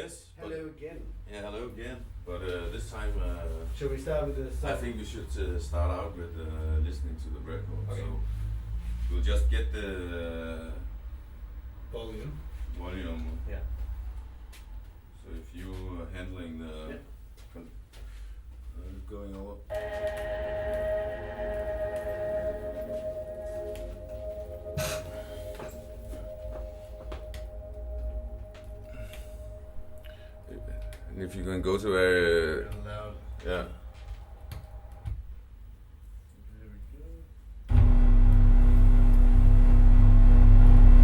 Yes. Hello again. Yeah, hello again. But this time, Shall we start with the I song? think we should start out with listening to the record. Okay. So we'll just get the Volume. volume. Yeah. So if you are handling the Yeah. going over. And if you can go to Real loud. yeah. There we go.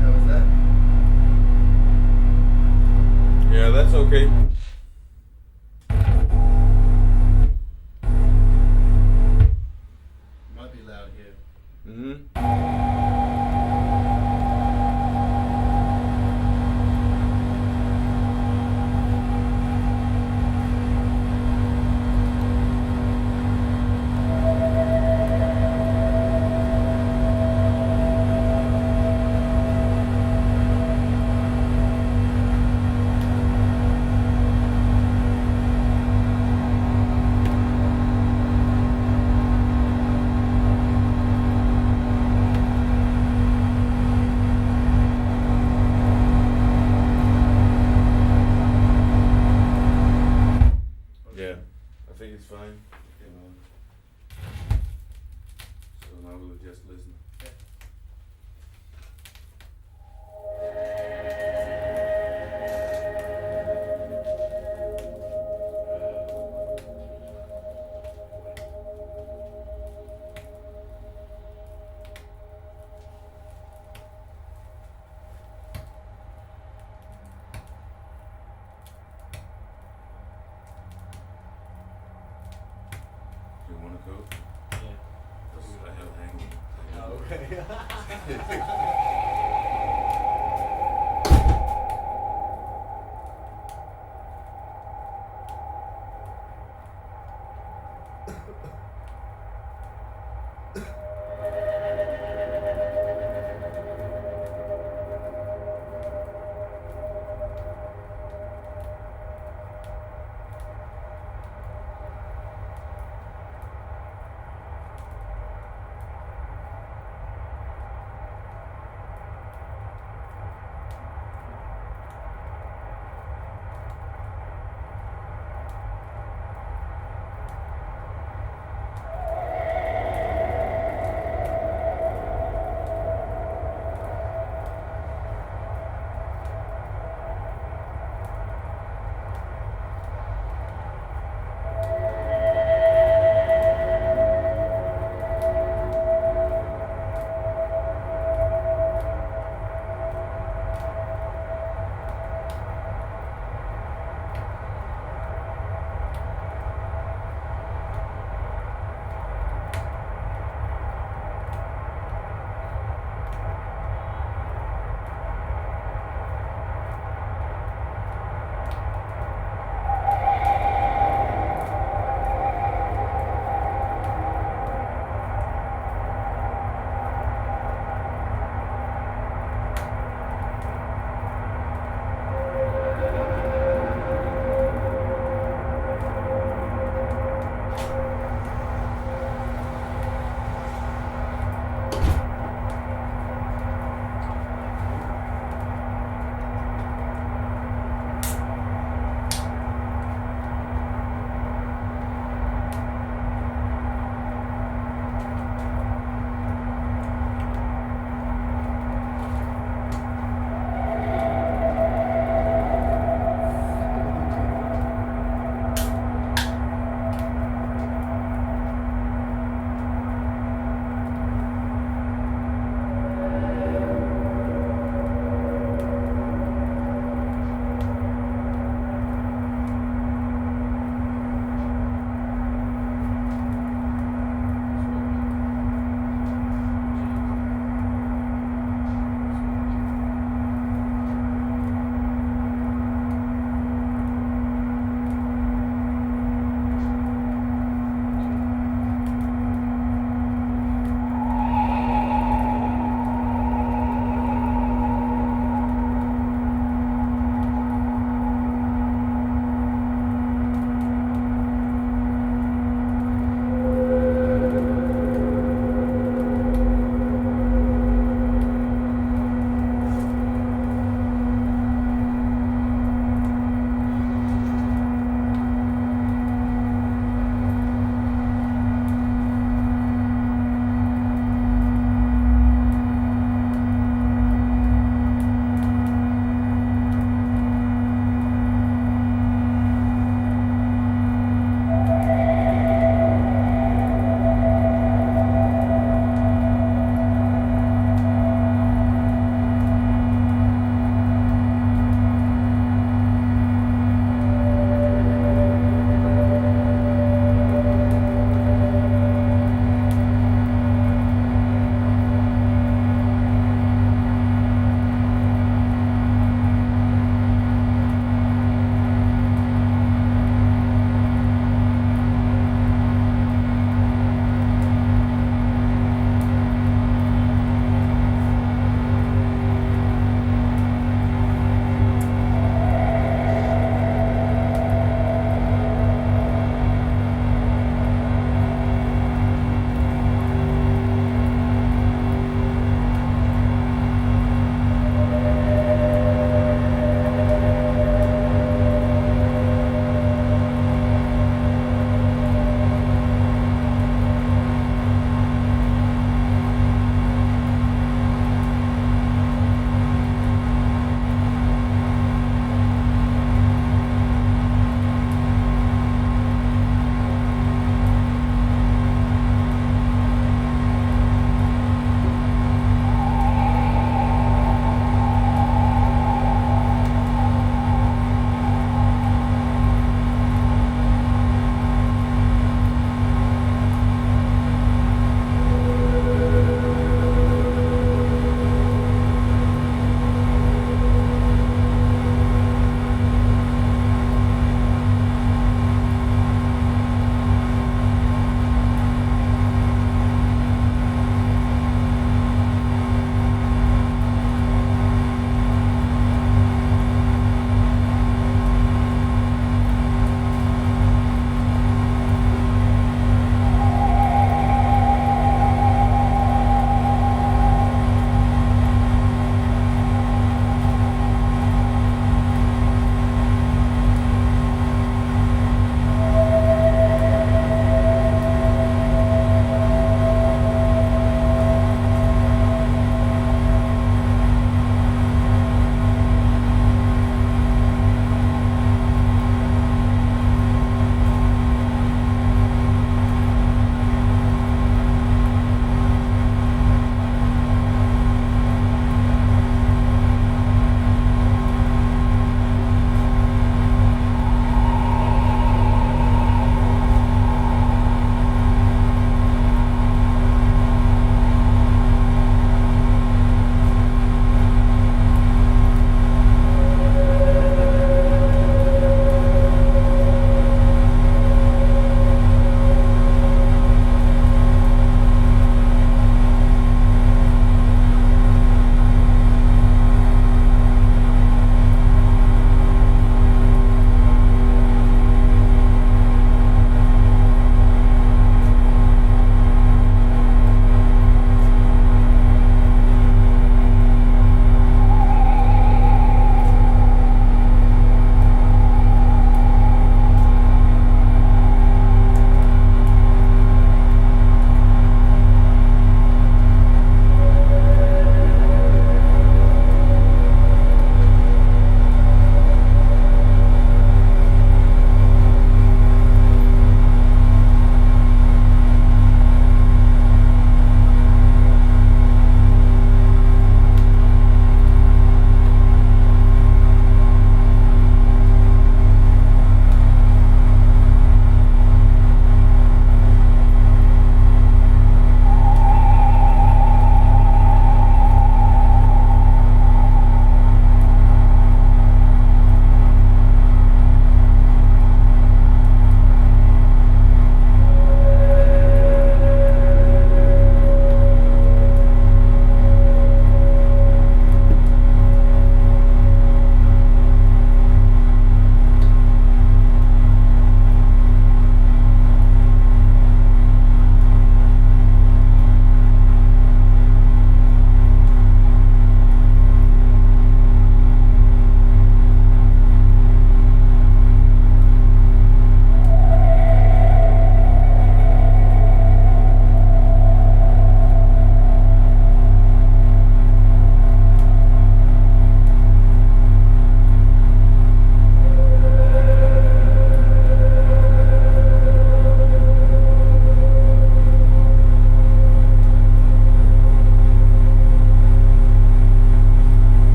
How was that? Yeah, that's okay. Might be loud here. Mm-hmm. Yeah, I think it's fine. So now we'll just listen. Do you want to go? Yeah. Because I have hanging. Oh, okay.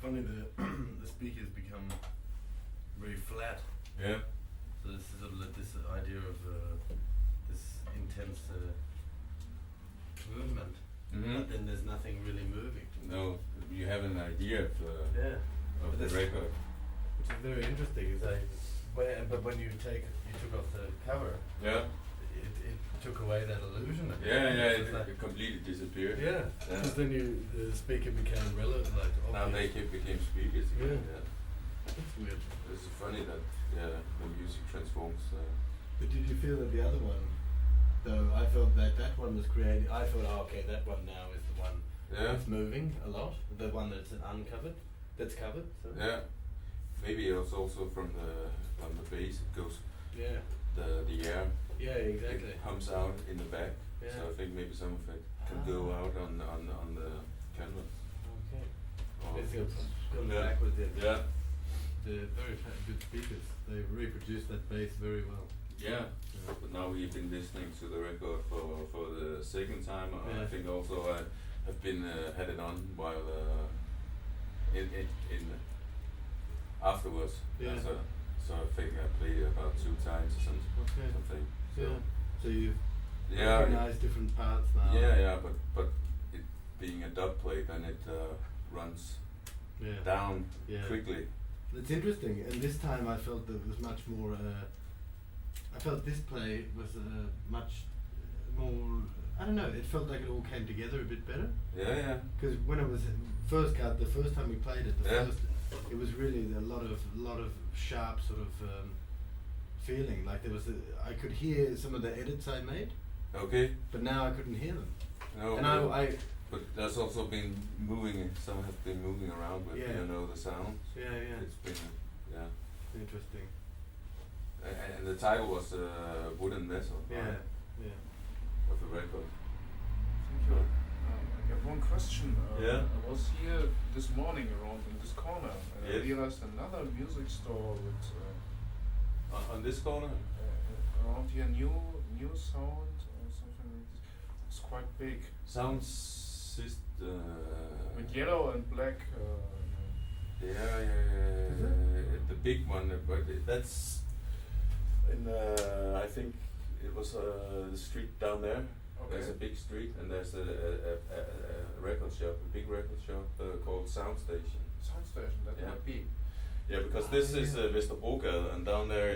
funny the speakers become very flat. Yeah. So this is sort of like this idea of this intense movement, Mm-hmm. but then there's nothing really moving. No, you have an idea of Yeah. of But the this- record. Which is very interesting. Is but when you took off the cover, Yeah. it took away that illusion. I guess. Yeah. It's like- It completely disappeared. yeah. Yeah. Because then the speaker became relevant, like Now they obvious. became speakers again. Yeah. It's weird. It's funny that the music transforms. But did you feel that the other one, though I felt that one was created, I thought, oh, okay, that one now is the one Yeah. that's moving a lot, the one that's uncovered, that's covered. So. Yeah. Maybe it's also from the bass. It goes Yeah. the air. Yeah, exactly. It comes out in the back. Yeah. So I think maybe some of it can go out on the canvas. Okay. Or- It's going Yeah. backwards. Yeah. The very good speakers, they reproduce that bass very well. Yeah. But now we've been listening to the record for the second time. I Yeah. think also I have been had it on while in afterwards. Yeah. So I think I played it about 2 times or Okay. something. So Yeah. So you yeah, recognize different parts now. yeah, but it being a dub plate, then it runs Yeah. down Yeah. quickly. It's interesting, and this time I felt there was much more. I felt this play was much more. I don't know. It felt like it all came together a bit better. Yeah. Because when it was the first time we played it, Yeah. it was really a lot of sharp sort of feeling. Like there was, I could hear some of the edits I made, Okay. but now I couldn't hear them. No. And no. I But there's also been moving. Some have been moving around with Yeah. the sound. yeah, It's been interesting. and the title was Wooden Vessel. Yeah, right, yeah. of the record. Thank you. I got one question. Yeah. I was here this morning around in this corner and I Yes. realized another music store with On this corner. around here new sound or something like this. It's quite big Sounds with yellow and black. Yeah. The big one, but that's in I think it was the street down there. There's a Okay. big street and there's a record shop, a big record shop called Sound Station. Sound station that Yeah. might be. Yeah, because this is Vesterbrogade, and down there,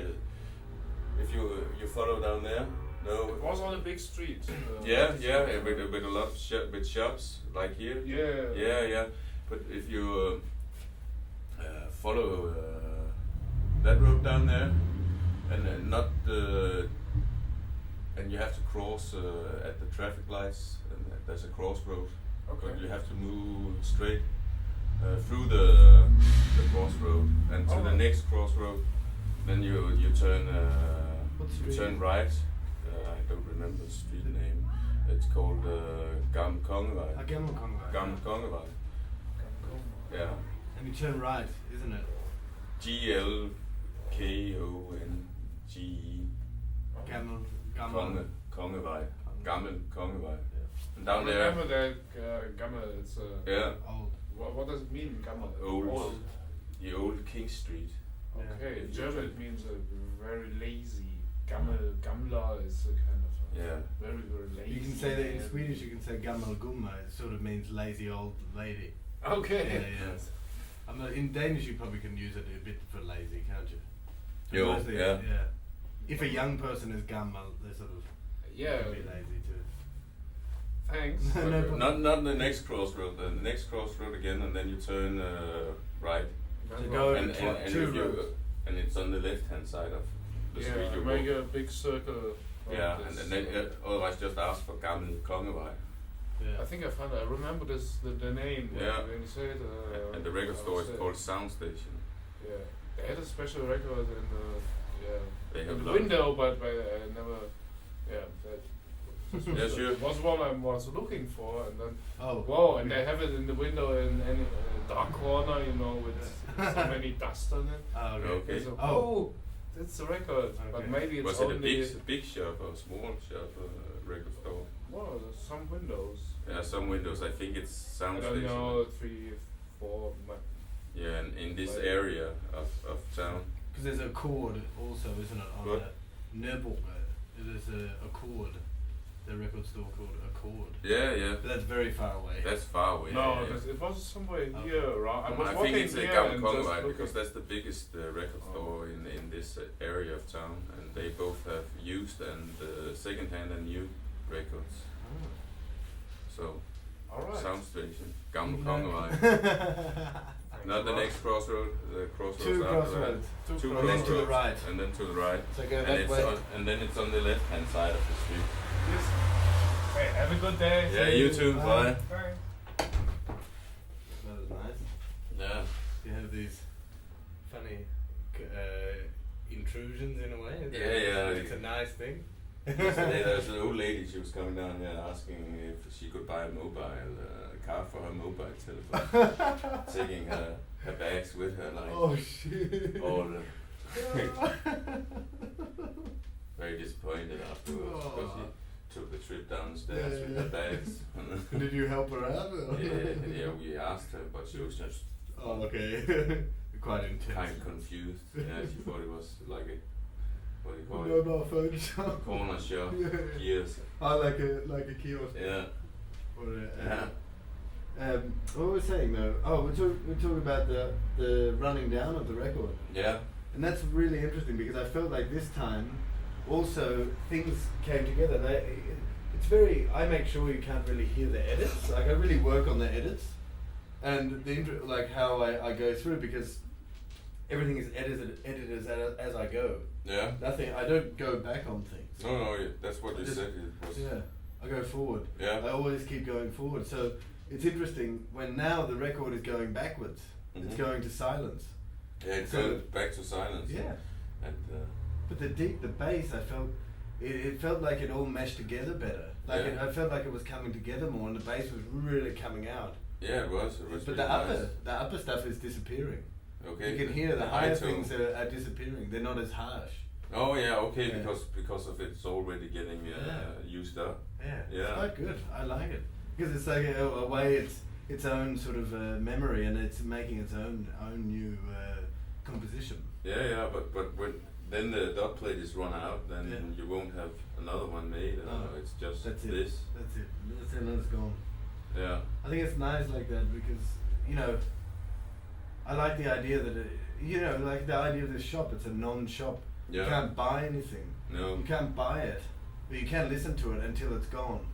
if you follow down there, no. It was on a big street. Yeah, with a lot of with shops like here. Yeah. Yeah. But if you follow that road down there, and not and you have to cross at the traffic lights, and there's a crossroad. Okay. But you have to move straight through the crossroad and to the Alright. next crossroad. Then you turn What you street? turn right. I don't remember the street name. It's called Gamle Kongevej. Gamle Kongevej. Gamle Kongevej. Yeah. And you turn right, isn't it? GLKONGE. Gamle. Kongevej. Gamle Kongevej. Yeah. And down I there. remember that Gammel. It's Yeah. Old. what does it mean, Gammel? Old. The old King Street. Okay, in Yeah. German it means very lazy. Gammler is a kind of Yeah. very lazy. You can say that in man. Swedish. You can say gammal gumma. It sort of means lazy old lady. Okay. Yeah. In Danish, you probably can use it a bit for lazy, can't you? Yo, Mostly, yeah. If a young person is gammal, they sort of Yeah. can be lazy too. Thanks. No problem. Not the next crossroad. The next crossroad again, and then you turn right. To go And, over and two if you roads. and it's on the left hand side of the street Yeah, you make walk. a big circle. around Yeah, this. and then otherwise just ask for Gamle Kongevej. Yeah. I think I found. I remember the name. Yeah. When you say it. And the record store is called Sound Station. Yeah, they had a special record in the They have in the lots. window, but I never. Yeah, that. Yeah, sure. It was one I was looking for, and then Oh. wow, and they have it in the window in any dark corner, with so many dust on it. Oh, okay. Okay. So, Oh. oh, that's the record, but Okay. maybe it's Was it only a big shop or a small shop record store? well, there's some windows. Yeah, some windows. I think it's Sound I don't Station. know, 3, 4, there's a chord also, isn't it? On What? Nörbog. It is a chord. The record store called Accord. Yeah, yeah. But that's very far away. That's far away. No, yeah, yeah. it was somewhere Okay. here around. I was I walking think it's a here Gamle and Konge just Vej looking. because that's the biggest record store in this area of town, and they both have used and second-hand and new records. Oh. So, Alright. Sound Station, Gamle You Konge know- Vej. Not the Well, next crossroad, the crossroads Two after crossroads. that. Two And then to the crossroads, right. and then to the right, So go and that it's way. and then it's on the left-hand side of the street. Yes. Hey, have a good day. Yeah, you too. Bye. Bye. Bye. That was nice. Yeah. You have these funny intrusions in a way. Yeah. It's a nice thing. Yesterday there was an old lady, she was coming down here asking if she could buy a card for her mobile telephone. Taking her bags with her, like Oh shit. all the very disappointed afterwards because she took the trip downstairs Yeah, with yeah. her bags. Did you help her out? Or? yeah, we asked her, but she was just Oh, okay. Quite intense. kind of confused. Yeah, she thought it was like a, what do you call it? Mobile phone shop. Corner shop. Yeah. Yes. Oh, like a kiosk. Yeah. Or Yeah. what were we saying though? Oh, we're talking about the running down of the record, Yeah. and that's really interesting because I felt like this time, also things came together. It's very. I make sure you can't really hear the edits. Like I really work on the edits, and like how I go through because everything is edited as I go. Yeah. Nothing. I don't go back on things. No, that's what you Just- said. It was. Yeah, I go forward. Yeah. I always keep going forward. So it's interesting when now the record is going backwards. It's Mhm. going to silence. Yeah, it's So- going back to silence. Yeah. And But the bass, I felt, it felt like it all meshed together better. Like Yeah. I felt like it was coming together more, and the bass was really coming out. yeah, it was. It was. But really the upper stuff is disappearing. nice. Okay. You can hear the high higher tone. things are disappearing. They're not as harsh. Oh yeah, okay, Yeah. because of it's already getting used up. Yeah, Yeah. it's quite good. I like it because it's like a way its own sort of memory, and it's making its own new composition. Yeah, but when then the dot plate is run out, then Yeah. you won't have another one made. No, It's just That's it. this. That's it. That's it. And it's gone. Yeah. I think it's nice like that because I like the idea that like the idea of this shop. It's a non-shop. Yeah. You can't buy anything. No. You can't buy it, but you can listen to it until it's gone.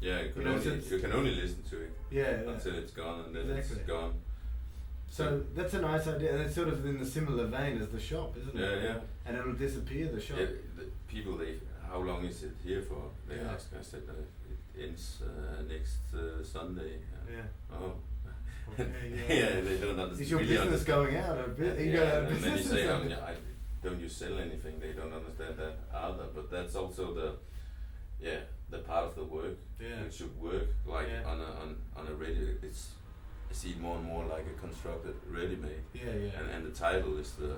Yeah, you can, You know, only, since- you can only listen to it Yeah. until it's gone, and then Exactly. it's gone. So that's a nice idea, and it's sort of in the similar vein as the shop, isn't it? Yeah, yeah. And it'll disappear, the shop. Yeah, the people, how long is it here for? They Yeah. asked. I said it ends next Sunday. Yeah. Oh. Okay, yeah, they don't understand. Is your business going out? Or you got a and then you business or say, something? don't you sell anything? They don't understand that either. But that's also the part of the work. Yeah. It should work like Yeah. on a radio. I see it more and more like a constructed ready-made. Yeah. And the title is the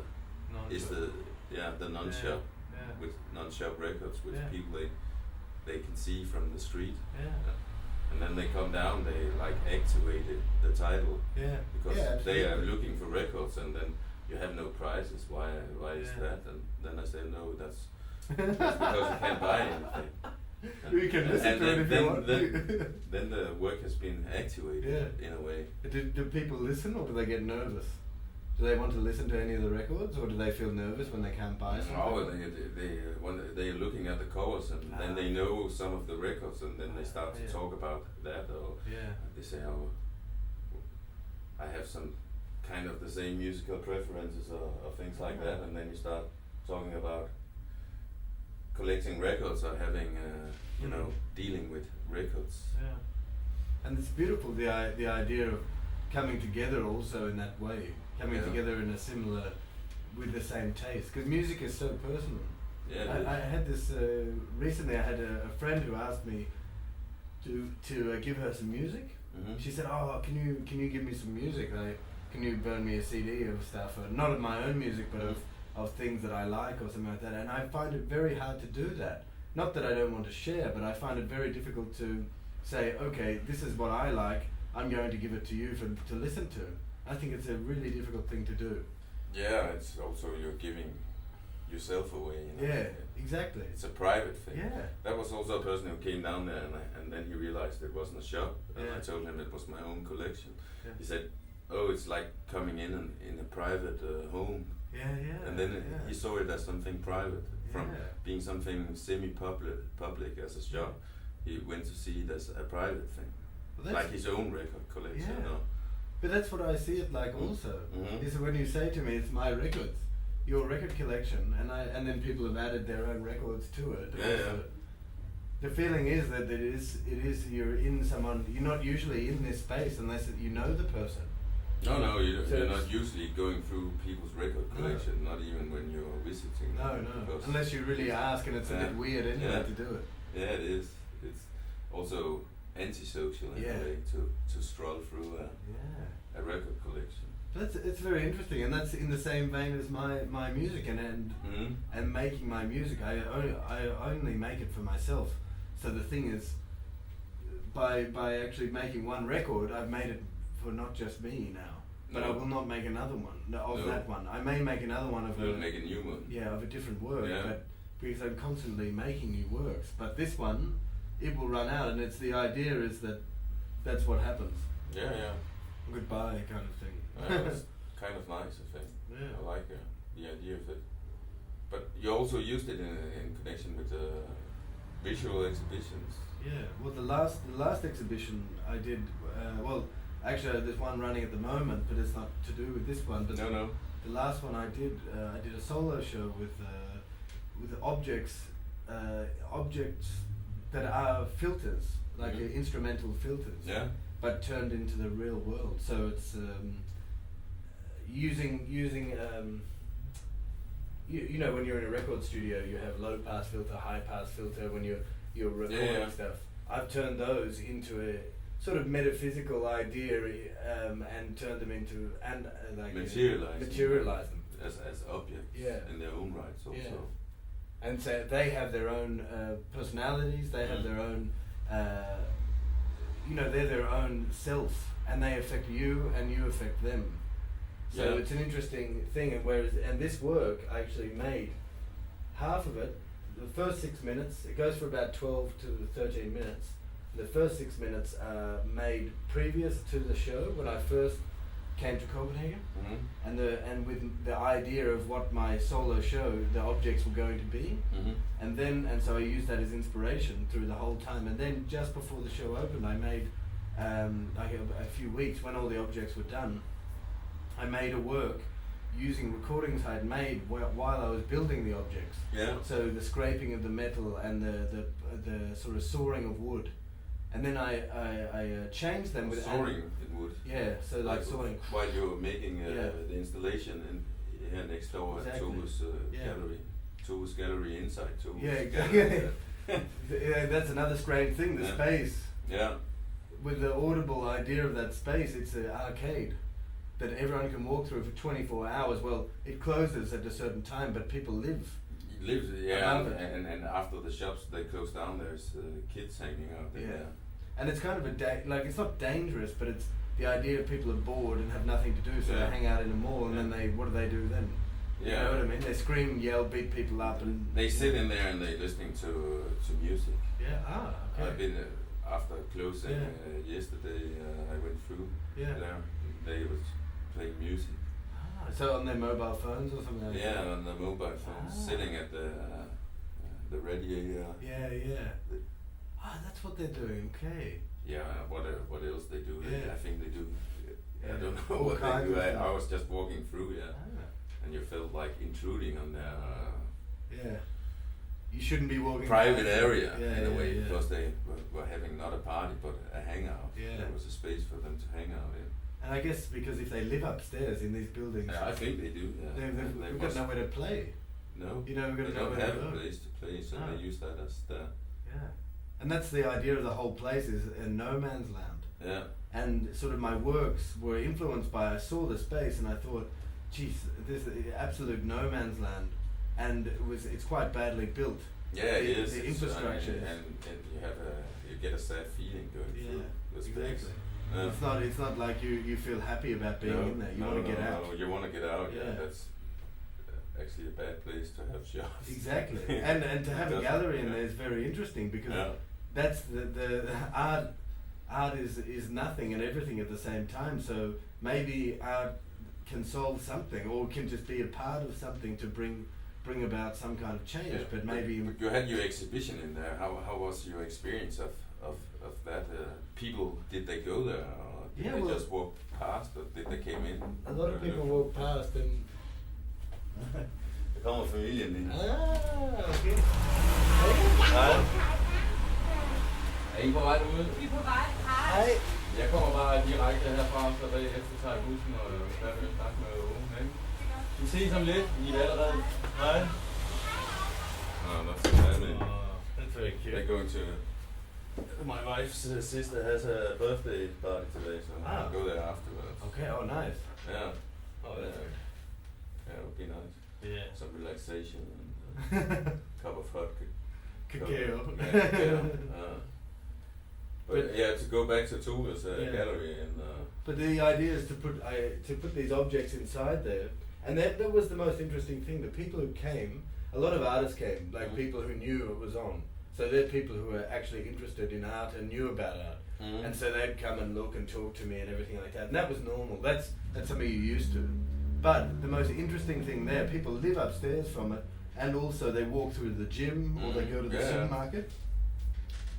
Non-shop. the non-shop Yeah. with non-shop records, which Yeah. people they can see from the street. Yeah. And then they come down, they like activated the title Yeah. because Yeah, they are absolutely. looking for records, and then you have no prices. Why is Yeah. that? And then I say no, that's because you can't buy anything. You can listen to it if you want. Then the work has been activated Yeah. in a way. Do people listen, or do they get nervous? Do they want to listen to any of the records, or do they feel nervous when they can't buy something? Oh, when they're looking at the covers, and then they know some of the records, and then they start to Yeah. talk about that, or Yeah. they say, "Oh, I have some kind of the same musical preferences, or things like that," and then you start talking about collecting records or having, dealing with records. Yeah. And it's beautiful the idea of coming together also in that way, coming Yeah. together in a similar, with the same taste, because music is so personal. Yeah. I had this recently. I had a friend who asked me to give her some music. Mhm. She said, "Oh, can you give me some music? Like, can you burn me a CD of stuff, or not of my own music, but of things that I like or something like that?" And I find it very hard to do that. Not that I don't want to share, but I find it very difficult to say, "Okay, this is what I like. I'm going to give it to you to listen to." I think it's a really difficult thing to do. Yeah, it's also you're giving yourself away. You know? Yeah, exactly. It's a private thing. Yeah. That was also a person who came down there, and then he realized it wasn't a shop. And Yeah. I told him it was my own collection. Yeah. He said, "Oh, it's like coming in a private home." Yeah, yeah. And then yeah. he saw it as something private, from Yeah. being something semi-public as a shop. He went to see it as a private thing, Well, that's- like his own record collection. Yeah. No? But that's what I see it like also. Mhm. Is when you say to me, it's my records, your record collection, and then people have added their own records to it. Yeah, also. yeah. The feeling is that it is you're in someone. You're not usually in this space unless you know the person. No, So you're it's- not usually going through people's record No. collection, not even when you're visiting. No, them, no. because- Unless you really ask, and it's a Yeah. bit weird anyway Yeah. to do it. Yeah, it is. It's also antisocial in Yeah. a way to stroll through Yeah. a record collection. That's it's very interesting, and that's in the same vein as my music Mhm. and making my music. I only make it for myself. So the thing is, by actually making one record, I've made it for not just me now. But I No. will not make another one of No. that one. I may make another one of You'll make a new one. of a different work, Yeah. but because I'm constantly making new works. But this one, it will run out, and it's the idea is that that's what happens. Yeah, yeah. Goodbye kind of thing. It's kind of nice, I think. Yeah. I like the idea of it. But you also used it in connection with visual exhibitions. Yeah, well, the last exhibition I did, actually there's one running at the moment, but it's not to do with this one. But No. the last one I did a solo show with objects that are filters, like Mhm. instrumental filters, Yeah. but turned into the real world. So it's using you know, when you're in a record studio, you have low pass filter, high pass filter when you're recording Yeah. stuff. I've turned those into a sort of metaphysical idea and turned them into like materialize them. as objects Yeah. in their own rights also. Yeah. And so they have their own personalities. They have their own, they're their own self, and they affect you, and you affect them. So Yeah. it's an interesting thing. And this work I actually made half of it. The first 6 minutes, it goes for about 12 to 13 minutes. The first 6 minutes are made previous to the show when I first came to Copenhagen. Mhm. And with the idea of what my solo show, the objects were going to be, Mhm. and so I used that as inspiration through the whole time. And then just before the show opened, I made like a few weeks when all the objects were done. I made a work using recordings I'd made while I was building the objects. Yeah. So the scraping of the metal and the sort of sawing of wood, and then I changed them with Soaring in wood. Yeah, so like sawing. While you're making Yeah. the installation here next door at Exactly. Tove's Yeah. gallery. Tove's gallery inside Tove's Yeah, gallery. exactly. Yeah, that's another strange thing. The Yeah. space, Yeah. with the audible idea of that space, it's an arcade that everyone can walk through for 24 hours. Well, it closes at a certain time, but people live. It lives, yeah, Above it. and after the shops they close down, there's kids hanging out there. Yeah. And it's kind of like it's not dangerous, but it's the idea of people are bored and have nothing to do, so Yeah. they hang out in a mall, and then what do they do then? You Yeah. know what I mean? They scream, yell, beat people up, and They sit in there and they listening to music. yeah. Okay. I've been after closing Yeah. yesterday. I went through Yeah. there. They was playing music. So on their mobile phones or something like that? Yeah, on the mobile phones, Ah. sitting at the radiator. Yeah. That's what they're doing. Okay. Yeah, what else they do? Yeah. I think they do. I Yeah. don't know All what they kinds do. of I stuff. was just walking through, yeah, Ah. and you felt like intruding on their Yeah. You shouldn't be walking private past area them. in a way, Yeah. because they were having not a party but a hangout. Yeah. There was a space for them to hang out in. And I guess because if they live upstairs in these buildings, Yeah, I think they do. Yeah. we've got nowhere to play. No, You know, we've got they nowhere don't have to a go. place to play, so Ah. they use that as the Yeah. And that's the idea of the whole place is a no man's land. yeah. And sort of my works were influenced by, I saw the space and I thought, geez, this is absolute no man's land. And it's quite badly built. Yeah, it The is. infrastructure. and you have you get a sad feeling going through the space. Exactly. It's not like you feel happy about being in there. You want to get out. No, you want to get out. Yeah, Yeah. that's actually a bad place to have shows. Exactly. and to have a gallery in there is very interesting because that's the art is nothing and everything at the same time. So maybe art can solve something or can just be a part of something to bring about some kind of change. Yeah, but maybe but you had your exhibition in there. How was your experience of that? People, did they go there, or did they just walk past, or did they came in? a lot of people walk past and Det kommer familien ind. okay. Hej. Er I på vej derude? Vi er på vej. Hej. Jeg kommer bare direkte herfra, så bagefter tager jeg bussen og færdig at snakke med Owen. Vi ses om lidt. I er allerede. Hej. Oh, that's so funny. That's very cute. They're going to. My wife's sister has a birthday party today, so I'll go there afterwards. Okay. Oh, nice. Yeah. Oh, that's good. Yeah, it would be nice. Yeah. Some relaxation and a cup of hot Cacao. But yeah, to go back to Thule's Yeah. gallery and. But the idea is to put these objects inside there, and that was the most interesting thing. The people who came, a lot of artists came, like people who knew it was on. So they're people who were actually interested in art and knew about art, and so they'd come and look and talk to me and everything like that. And that was normal. That's something you're used to. But the most interesting thing there, people live upstairs from it, and also they walk through the gym or they go to the supermarket,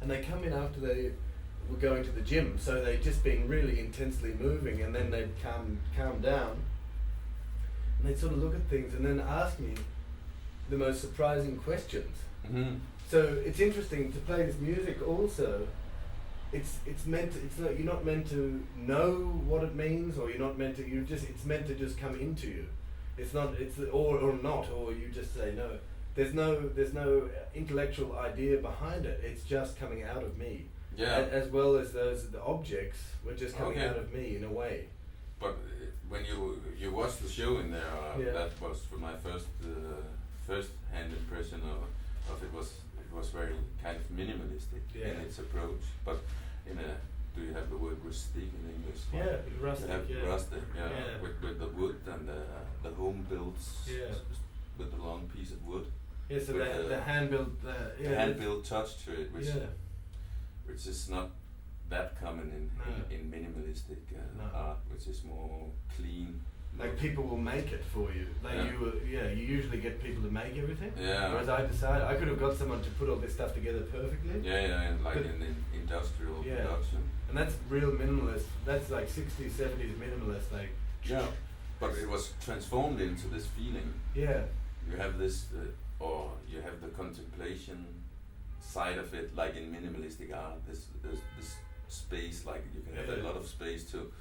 and they come in after they were going to the gym. So they'd just been really intensely moving, and then they'd calm down, and they'd sort of look at things and then ask me the most surprising questions. Mm-hmm. So it's interesting to play this music also. You're not meant to know what it means, or you're not meant to. It's meant to just come into you. It's not. It's or not, or you just say no. There's no intellectual idea behind it. It's just coming out of me. Yeah. As well as the objects were just coming out of me in a way. But when you watched the show in there, that was for my first hand impression of it was very kind of minimalistic in its approach. But do you have the word rustic in English? Yeah, rustic. Rustic. Yeah. With the wood and the home built. Yeah. With the long piece of wood. Yeah. So the hand built. The hand built touch to it, which is not that common in minimalistic art, which is more clean. Like people will make it for you. Like you usually get people to make everything. Yeah. Whereas I could have got someone to put all this stuff together perfectly. Yeah, and like in industrial production. And that's real minimalist. That's like 60s, 70s minimalist. Like. Yeah. But it was transformed into this feeling. Yeah. You have this, or you have the contemplation side of it, like in minimalistic art. This space, like you can have a lot of space to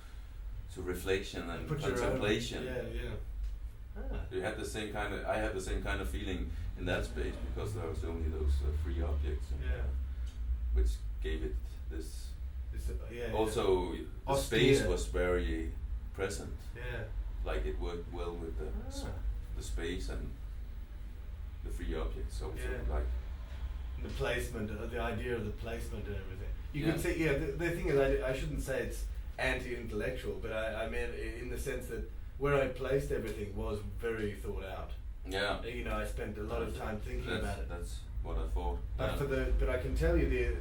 reflection and contemplation. You had the same kind of. I had the same kind of feeling in that space because there was only those three objects. Which gave it this. Also, the space was very present. Like it worked well with the space and the three objects. Also, like the placement, the idea of the placement and everything. You can see. The thing is, I shouldn't say it's anti-intellectual, but I mean in the sense that where I placed everything was very thought out. Yeah. You know, I spent a lot of time thinking about it. That's what I thought. But I can tell you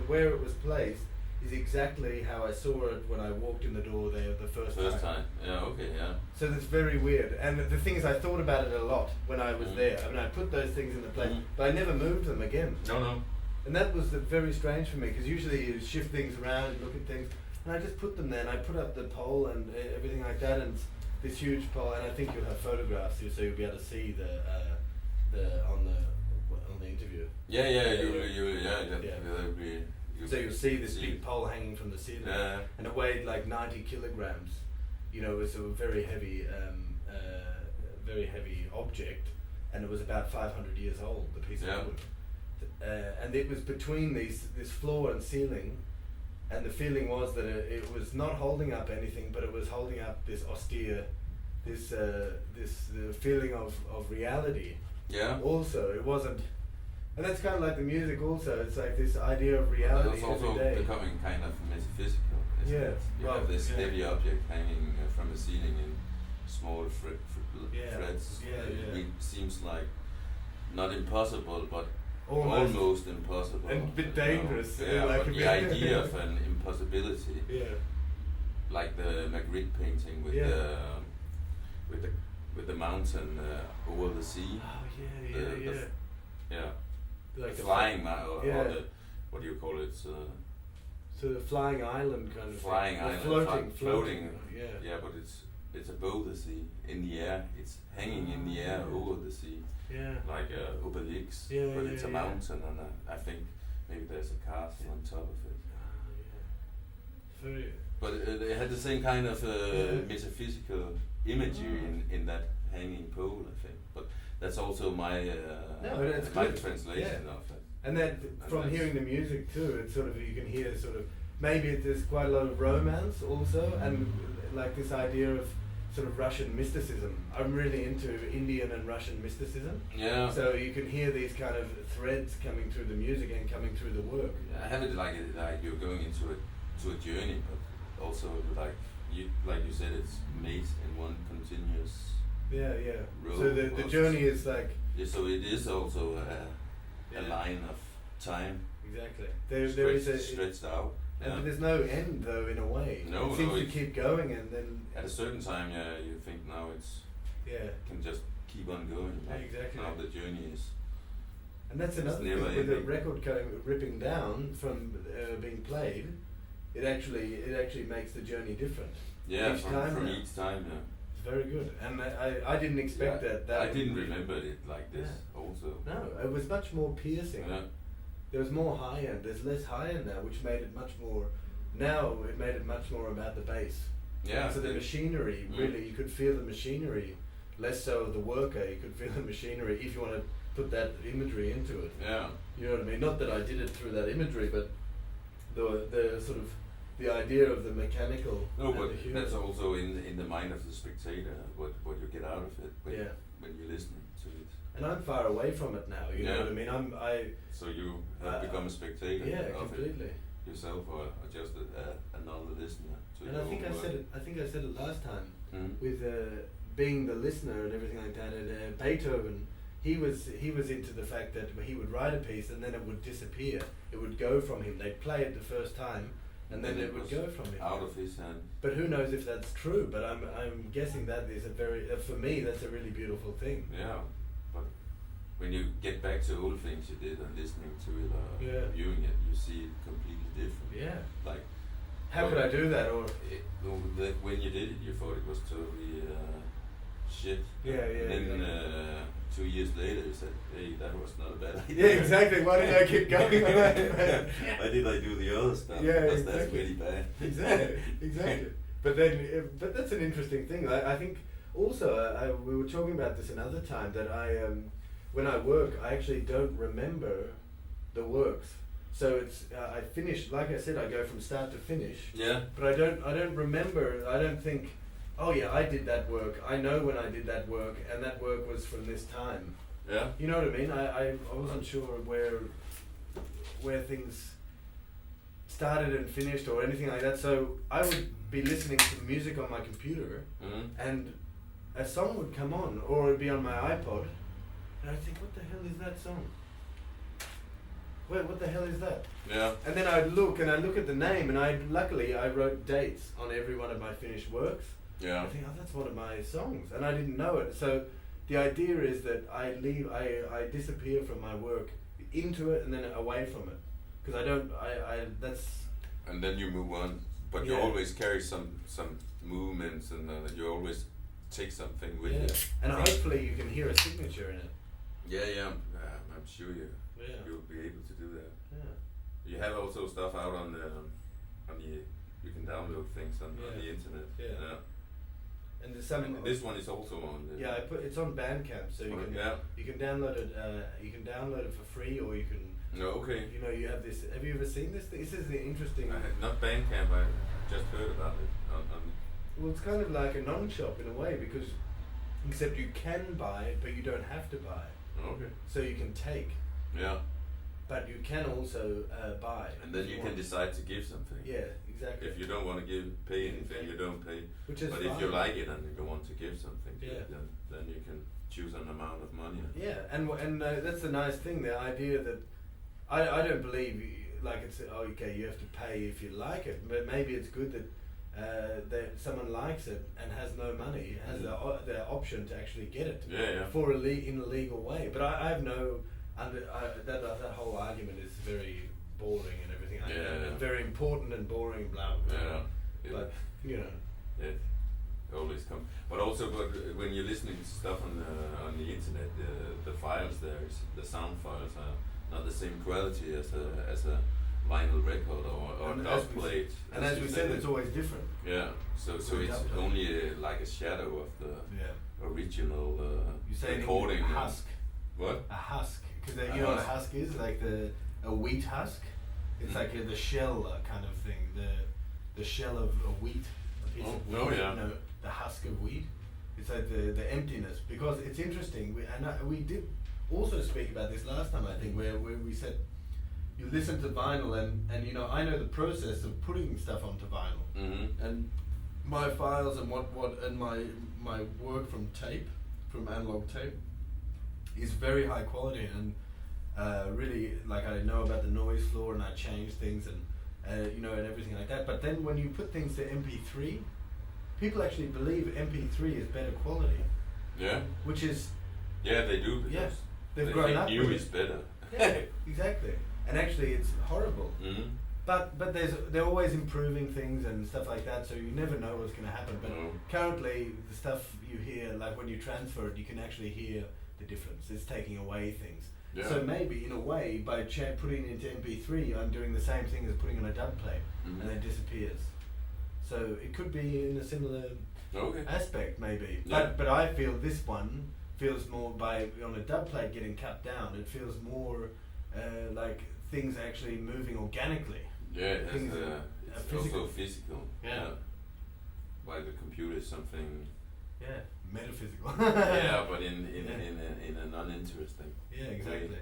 where it was placed is exactly how I saw it when I walked in the door there the first time. Yeah. Okay. Yeah. So that's very weird. And the thing is, I thought about it a lot when I was there. I mean, I put those things in the place, but I never moved them again. No. And that was very strange for me because usually you shift things around and look at things. And I just put them there, and I put up the pole and everything like that, and this huge pole. And I think you'll have photographs here, so you'll be able to see on the interview. So you'll see this big pole hanging from the ceiling, and it weighed like 90 kilograms. You know, it was a very heavy object, and it was about 500 years old. The piece of wood, and it was between this floor and ceiling. And the feeling was that it was not holding up anything, but it was holding up this austere, this feeling of reality. Yeah. Also, it wasn't, and that's kind of like the music. Also, it's like this idea of reality It's also every day. becoming kind of metaphysical. isn't Yeah. it? You Well, have this yeah. heavy object hanging from the ceiling in small Yeah. threads. Yeah. It seems like not impossible, but Almost. impossible. And a bit you know. dangerous. Yeah, like but a the bit- idea of an impossibility, Yeah. like the Magritte painting with Yeah. the mountain over the sea. Oh yeah, The- yeah, the yeah. f- Yeah, Like the a flying or yeah. the what do you call it? So the flying island kind of Flying thing. Or island, floating, floating. Yeah. Yeah, but it's above the sea, in the air. It's hanging in the air over the sea, Yeah. like Obelix. Yeah, but yeah, it's a yeah. mountain, and I think maybe there's a castle on top of it. Oh, yeah. Very. But they had the same kind of Yeah. metaphysical imagery in that hanging pole, I think. But that's also my No, that's my good. translation Yeah. of it. And then from that's- hearing the music too, it's sort of you can hear sort of maybe there's quite a lot of romance also, and like this idea of sort of Russian mysticism. I'm really into Indian and Russian mysticism, Yeah. so you can hear these kind of threads coming through the music and coming through the work. I have it like you're going into a journey, but also like you said, it's made in one continuous. Yeah, yeah. Row So the of- journey is like Yeah, so it is also a Yeah. line of time exactly there is a stretched out. and Yeah. there's no end though in a way. No, it seems no, to it's- keep going and then At a certain time, yeah, you think now it's yeah. can just keep on going. Yeah, exactly. Now the journey is. And that's another thing never with the ending. record kind of ripping down from being played. It actually makes the journey different. Yeah, Each from time now. each time, yeah. It's very good, and I didn't expect Yeah, that. I didn't remember it like this. Also. No, it was much more piercing. Yeah. There was more high end. There's less high end now, which made it much more. Now it made it much more about the bass. Yeah. So the machinery, really, you could feel the machinery. Less so the worker. You could feel the machinery if you want to put that imagery into it. Yeah. You know what I mean? Not that I did it through that imagery, but the sort of the idea of the mechanical. No, and but the human. that's also in the mind of the spectator. What you get out of it when Yeah. when you're listening to it. And I'm far away from it now. You know Yeah. what I mean? So you have become a spectator Yeah, of completely. it yourself, or just another listener to And your I think own I said work. it. I think I said it last time Mhm. with being the listener and everything like that. And Beethoven, he was into the fact that he would write a piece and then it would disappear. It would go from him. They'd play it the first time, and then it would was go from him. out of his hand. But who knows if that's true? But I'm guessing that is a very for me that's a really beautiful thing. Yeah, but when you get back to old things you did and listening to it or Yeah. viewing it, you see it completely different. Yeah. Like How could I do that? Or when you did it, you thought it was totally shit. Yeah, yeah, And then exactly. 2 years later, you said, "Hey, that was not a bad idea." yeah, exactly. Why did I keep going on that? Why did I do the other stuff? Yeah, Because that's exactly. really bad. Exactly. But then, but that's an interesting thing. I think also we were talking about this another time that when I work, I actually don't remember the works. So it's I finish, like I said, I go from start to finish. Yeah. But I don't remember. I don't think. Oh yeah, I did that work. I know when I did that work, and that work was from this time. Yeah. You know what I mean? I wasn't sure where things started and finished or anything like that. So I would be listening to music on my computer, Mhm. and a song would come on, or it'd be on my iPod, and I'd think, what the hell is that song? Wait, what the hell is that? Yeah. And then I'd look at the name, and luckily I wrote dates on every one of my finished works. Yeah. I think, oh, that's one of my songs, and I didn't know it. So the idea is that I disappear from my work into it and then away from it, because that's. And then you move on, but you Yeah. always carry some movements, and you always take something with Yeah. you. And from- hopefully you can hear a signature in it. Yeah. I'm sure Yeah. you'll be able to do that. Yeah. You have also stuff out on the you can download things on Yeah. the internet. Yeah. And there's some. And this one is also on the. Yeah, it's on Bandcamp, so you can Yeah. you can download it. You can download it for free, or you can. No, okay. You know, you have this. Have you ever seen this? This is the interesting. I had not Bandcamp. I just heard about it on Well, it's kind of like a non-shop in a way, because except you can buy it, but you don't have to buy it. Okay. So you can take. Yeah. but you can also buy. And then if you can want. decide to give something. Yeah, exactly. If you don't want to pay anything, you don't pay. Which is But fine. if you like it and you want to give something, Yeah. then you can choose an amount of money. Yeah, and that's the nice thing. The idea that I don't believe like it's okay. You have to pay if you like it, but maybe it's good that that someone likes it and has no money, has the option to actually get it for in a legal way. But I have no that whole argument is very boring and everything. It's very important and boring, blah blah. Yeah. But you know. It always come. But also, when you're listening to stuff on the internet, the files there, the sound files are not the same quality as a vinyl record or dub plate. And as we said, it's always different. Yeah. So it's only like a shadow of the original you say recording. A husk. What? A husk, because you know what a husk is, like a wheat husk. It's like the shell kind of thing. The shell of a wheat. A piece of wheat. You know, the husk of wheat. It's like the emptiness. Because it's interesting. We did also speak about this last time, I think, where we said you listen to vinyl and you know, I know the process of putting stuff onto vinyl. Mm-hmm. And my files and what and my work from analog tape is very high quality and really, like, I know about the noise floor and I change things and you know, and everything like that. But then when you put things to MP3, people actually believe MP3 is better quality. Yeah. Which is. Yeah, they do. Because they've grown think up. New is better. Yeah, exactly. And actually, it's horrible. Mm-hmm. But they're always improving things and stuff like that, so you never know what's going to happen. But currently, the stuff you hear, like when you transfer it, you can actually hear the difference. It's taking away things. Yeah. So maybe, in a way, by putting it into MP3, I'm doing the same thing as putting on a dub plate, and then it disappears. So it could be in a similar aspect, maybe. Yeah. But I feel this one feels more, on a dub plate getting cut down, it feels more like things actually moving organically. Yeah, it's physical. also physical. Yeah. While the computer is something. Yeah, metaphysical. Yeah, but in a non-interesting. Yeah, exactly. way.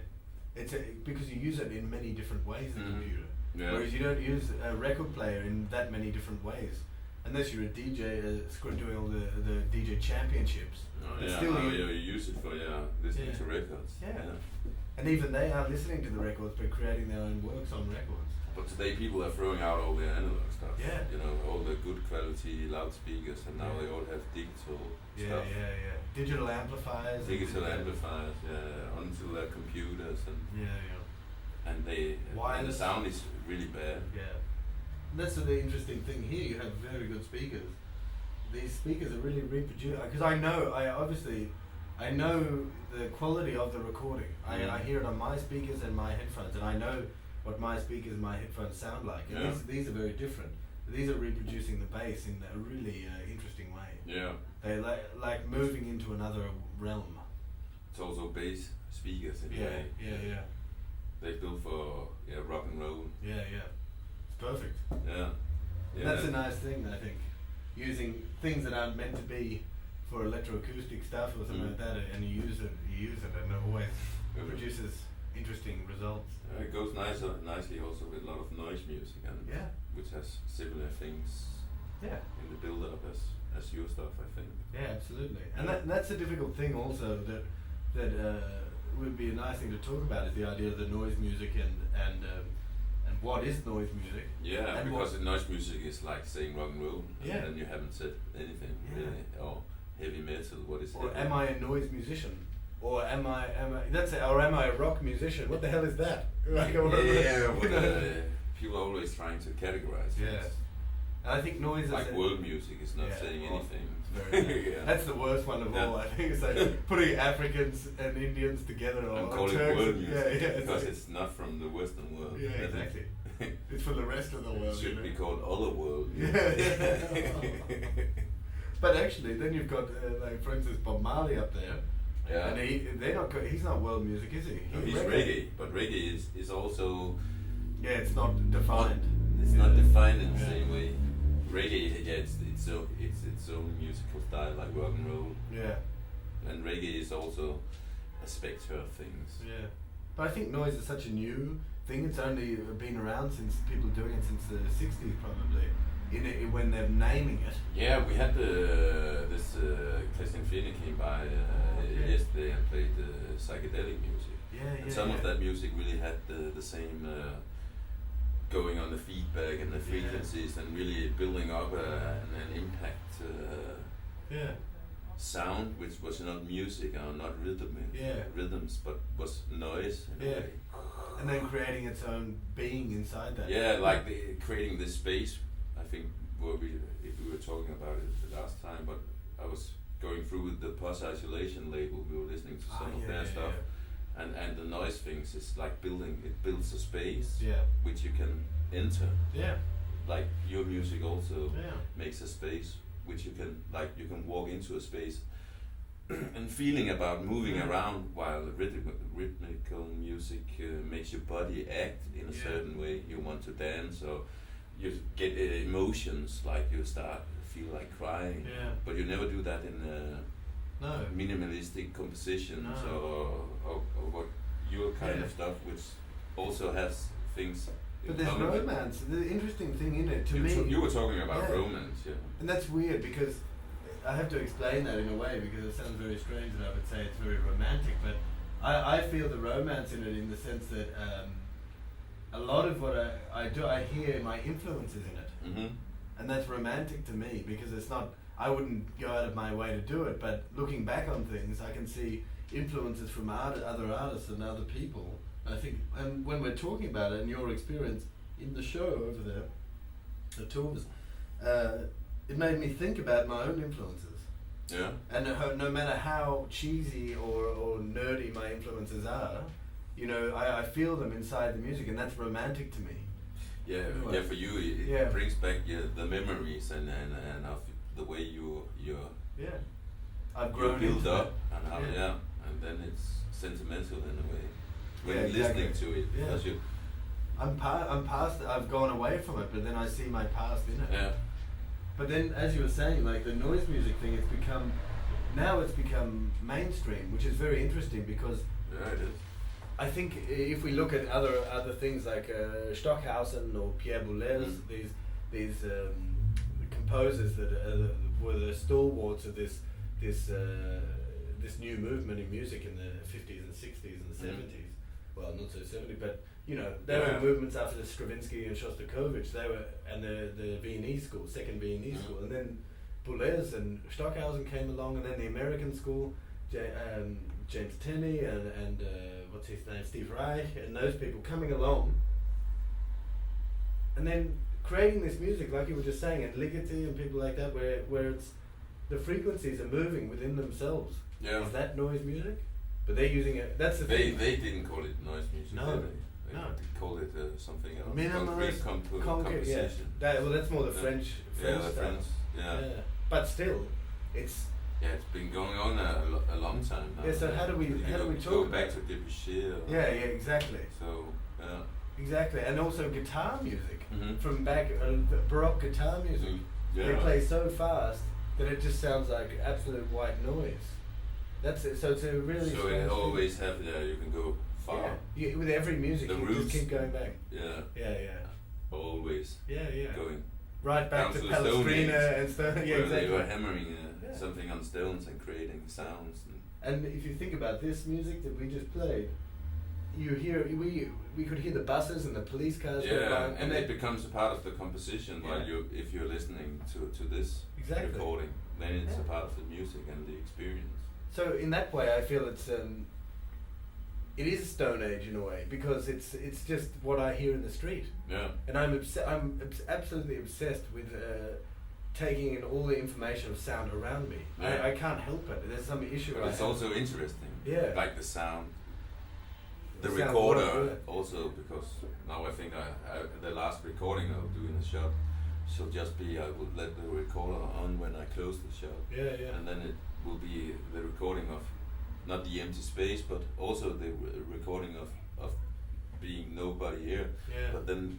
It's because you use it in many different ways in the computer. Yeah. Whereas you don't use a record player in that many different ways, unless you're a DJ doing all the DJ championships. Still you use it for listening to records. Yeah. And even they are listening to the records but creating their own works on records. But today people are throwing out all their analog stuff. Yeah. You know, all the good quality loudspeakers, and now they all have digital stuff. Yeah. Digital amplifiers. Amplifiers, onto their computers and and the sound is really bad. Yeah. And that's the interesting thing here. You have very good speakers. These speakers are really reproduced, because I know the quality of the recording. I hear it on my speakers and my headphones, and I know what my speakers and my headphones sound like. And these are very different. These are reproducing the bass in a really interesting way. Yeah. They like moving into another realm. It's also bass speakers in a way. Yeah. They built for rock and roll. Yeah. It's perfect. Yeah. That's a nice thing, I think. Using things that aren't meant to be for electroacoustic stuff or something like that, and you use it, and it always produces interesting results. It goes nicely also with a lot of noise music, and which has similar things in the build-up as your stuff, I think. Yeah, absolutely. And that's a difficult thing also that would be a nice thing to talk about, is the idea of the noise music and what is noise music. Yeah, and because noise music is like saying rock and roll, and then you haven't said anything really, or heavy metal. What is it? Or am I a noise musician? Or am I a rock musician? What the hell is that? People are always trying to categorize things. Yeah. And I think noise is like world music is not saying anything. That's the worst one of all. I think it's like putting Africans and Indians together, and or call it world music because it's not from the Western world. Yeah, exactly. It's for the rest of the world. It should be called other world. But actually, then you've got like, for instance, Bob Marley up there. Yeah. And he's not world music, is he? No, he's reggae, but reggae is also. Yeah, it's not defined. It's not defined in the same way. Reggae, it's its own musical style, like rock and roll. Yeah. And reggae is also a spectre of things. Yeah. But I think noise is such a new thing. It's only been around since people doing it since the 60s probably. When they're naming it. Yeah, we had this Christian Finne came by yesterday and played psychedelic music. And some of that music really had the same going on the feedback and the frequencies and really building up an impact sound, which was not music or not rhythms, but was noise. In a way. And then creating its own being inside that. Yeah, like creating this space. I think if we were talking about it the last time, but I was going through with the post-isolation label. We were listening to some of their stuff, and the noise things is like it builds a space which you can enter. Yeah. Like your music also makes a space which you can walk into a space and feeling about moving around, while the rhythmical music makes your body act in a certain way. You want to dance, or you get emotions, like you start feel like crying, but you never do that in minimalistic compositions or what your kind of stuff, which also has things. But there's romance. The interesting thing in it you were talking about romance, and that's weird because I have to explain that in a way because it sounds very strange and I would say it's very romantic, but I feel the romance in it in the sense that a lot of what I do, I hear my influences in it, and that's romantic to me because it's not. I wouldn't go out of my way to do it, but looking back on things, I can see influences from other artists and other people. I think, and when we're talking about it and your experience in the show over there, the tours, it made me think about my own influences. Yeah. And no matter how cheesy or nerdy my influences are, I feel them inside the music, and that's romantic to me. Yeah, anyway. For you, it brings back the memories and of the way I've grown build into up it. and how and then it's sentimental in a way when listening to it because you. I'm past. I've gone away from it, but then I see my past in it. Yeah. But then, as you were saying, like the noise music thing, it's become mainstream, which is very interesting because. Yeah, it is. I think if we look at other things like Stockhausen or Pierre Boulez, these composers that were the stalwarts of this new movement in music in the 50s and 60s and 70s. Well, not so 70s, but they were movements after Stravinsky and Shostakovich. They were and the Viennese school, second Viennese school, and then Boulez and Stockhausen came along, and then the American school. James Tenney and what's his name, Steve Reich, and those people coming along and then creating this music like you were just saying, and Ligeti and people like that, where it's the frequencies are moving within themselves. Yeah. Is that noise music? But they're using it. That's the thing. They didn't call it noise music. No. They called it something else. Minimalist composition. That's more the French the stuff. French. Yeah. But still, it's. Yeah, it's been going on a long time now. Yeah, so how do we talk go about back to Debussy? Yeah, exactly. So, exactly, and also guitar music from back, Baroque guitar music. Yeah. They play so fast that it just sounds like absolute white noise. That's it. So it's a really. So it always have you can go far. Yeah, with every music, the you roots, just keep going back. Yeah. Always. Yeah. Going. Right back to Palestrina and stuff. Yeah, exactly. They were hammering something on stones and creating sounds. And if you think about this music that we just played, you hear we could hear the buses and the police cars. Yeah, and it becomes a part of the composition while if you're listening to this recording, then it's a part of the music and the experience. So in that way, I feel it is Stone Age in a way because it's just what I hear in the street. Yeah. And I'm absolutely obsessed with taking in all the information of sound around me. Yeah. I can't help it. There's some issue. But it's also interesting. Yeah. Like the sound. The recorder also, because now I think the last recording I'll do in the shop shall just be I will let the recorder on when I close the shop. Yeah. And then it will be the recording of not the empty space, but also the recording of being nobody here. Yeah. But then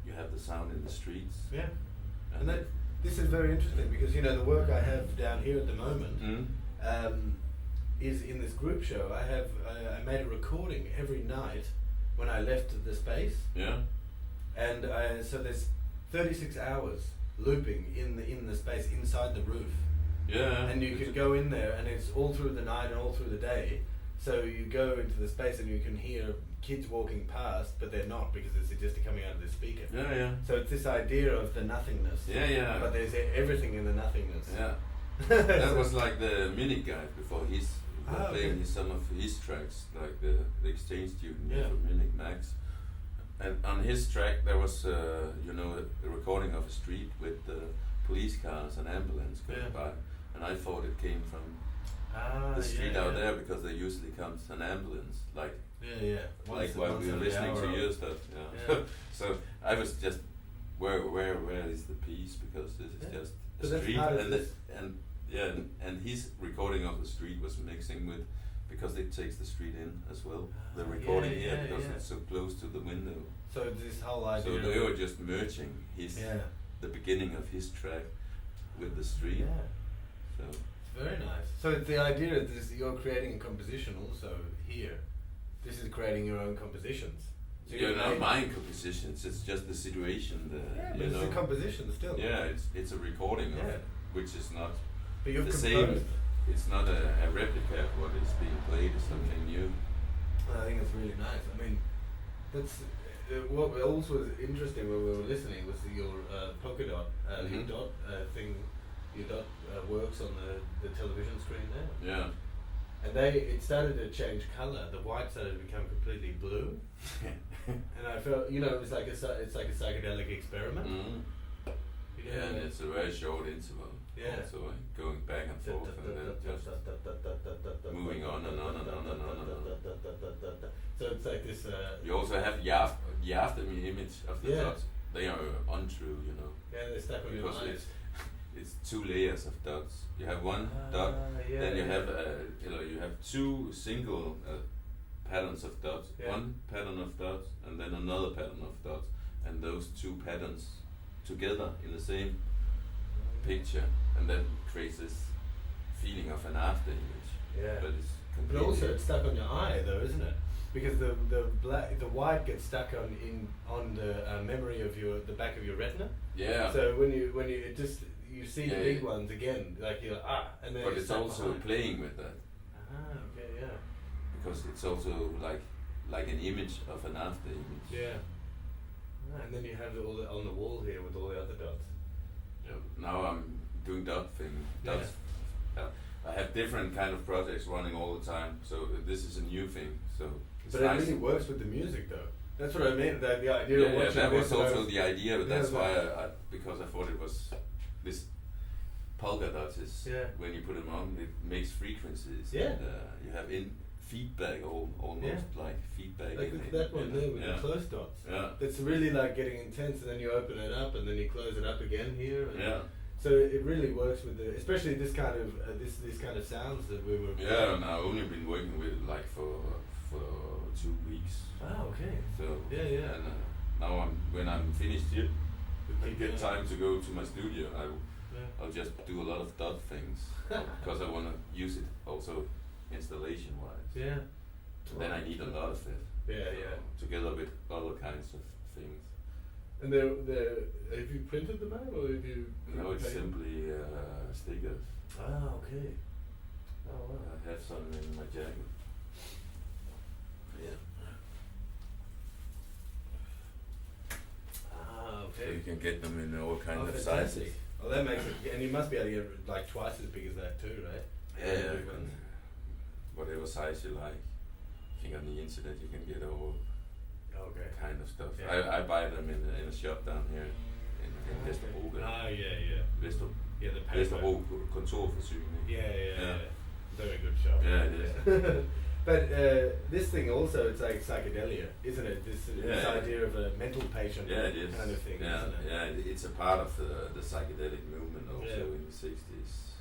you have the sound in the streets. Yeah. And this is very interesting because the work I have down here at the moment is in this group show. I made a recording every night when I left the space, Yeah. and so there's 36 hours looping in the space inside the roof. Yeah. And you can go in there, and it's all through the night and all through the day. So you go into the space, and you can hear kids walking past, but they're not because it's just coming out of the speaker. Yeah, yeah. So it's this idea of the nothingness. Yeah, yeah. But there's everything in the nothingness. Yeah. That was like the Minute guy before he's playing okay. some of his tracks, like the exchange student Yeah. from Minute Max. And on his track there was, a recording of a street with police cars and ambulance going Yeah. by. And I thought it came from the street out there because there usually comes an ambulance, like Once while we were every listening to hour. your stuff. Yeah. Yeah. So I was just, where is the piece? Because this is Yeah. just But a that's street, part of and this. and his recording of the street was mixing with, because it takes the street in as well. The recording here, because it's so close to the window. So this whole idea. So they of- were just merging Yeah. the beginning of his track with the street. Yeah. So It's very nice. So it's the idea of this, you're creating a composition also here. This is creating your own compositions. So you're not making- my compositions. It's just the situation. Yeah, You but know. it's a composition still. Yeah, it's a recording of Yeah. it, which is not But you've the composed. same. It's not a replica of what is being played. It's something new. I think it's really nice. I mean, that's what also was interesting when we were listening was your polka dot, your Mhm. dot thing. Your dot works on the television screen there, Yeah. and it started to change color. The white started to become completely blue, and I felt it's like a psychedelic experiment. Mm. You know, Yeah, and it's a very short interval. Yeah. Also, going back and forth, and then just moving on and on and on and on and on. So it's like this. You also have the after image of the Yeah. dots. They are untrue, Yeah, they're stuck on your because eyes. it's 2 layers of dots. You have one dot, Yeah, then you yeah. have you have 2 single patterns of dots. Yeah. One pattern of dots, and then another pattern of dots, and those 2 patterns together in the same picture, and that creates this feeling of an after image. Yeah. But it's But completely. also it's stuck on your eye though, isn't it? Because the white gets stuck on the memory of the back of your retina. Yeah. So when you see the Yeah, big yeah. ones again, like you're and then But you're it's stuck also behind. playing with that, Okay, yeah. because it's also like an image of an after image. Yeah. And then you have all on the wall here with all the other dots. Yeah. Now I'm doing dot thing. Dots. I have different kind of projects running all the time, so this is a new thing. So it's But nice. it really works with the music though. That's what I meant. That the idea Yeah, of yeah, watching that this was also the idea, but Yeah, that's but- why because I thought it was this polka dots is Yeah. when you put them on, it makes frequencies. Yeah. And, you have feedback, almost like feedback. Like in that one there with yeah. the close dots. Yeah. It's really like getting intense, and then you open it up, and then you close it up again here. And Yeah. So it really works with especially this kind of this kind of sounds that we were. Yeah, and I've only been working with it like for 2 weeks. Ah, okay. So Yeah. And now when I'm finished here, I keep get going. time to go to my studio. Yeah. I'll just do a lot of dot things because I want to use it also installation wise. Yeah. Then I need a lot of it. Yeah, yeah. Together with other kinds of things. And have you printed them out, or have you? No, it's painted? simply stickers. Ah, okay. Oh wow. I have some in my jacket. Yeah. Ah, So okay. you can get them in all kinds of fantastic. sizes. Well, that makes it, and you must be able to get like twice as big as that too, right? Yeah, Big ones. whatever size you like. I think on the internet you can get all Okay. kind of stuff. Yeah. I buy them in a shop down here in Vesterbro. Ah, yeah. Yeah, the paper. Vesterbro kontorforsyning. Yeah. Very good shop. Yeah, it is. But this thing also, it's like psychedelia, isn't it? This Yeah. idea of a mental patient Yeah, it is. kind of thing, Yeah, isn't it? yeah, it's a part of the psychedelic movement also Yeah. in the 60s.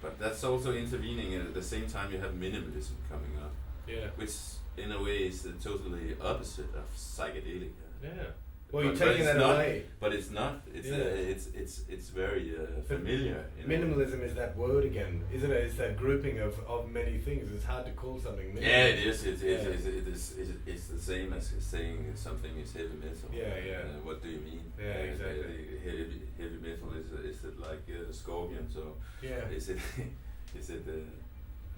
But that's also intervening, and at the same time you have minimalism coming up, Yeah. which in a way is the totally opposite of psychedelic. Yeah. Well, you're but taking it's that not, away. But it's not. It's it's very familiar. You know? Minimalism is that word again, isn't it? It's that grouping of many things. It's hard to call something minimal. Yeah, it is. It's the same as saying something is heavy metal. Yeah. What do you mean? Yeah, exactly. Heavy metal is it like Scorpion? So Yeah. is it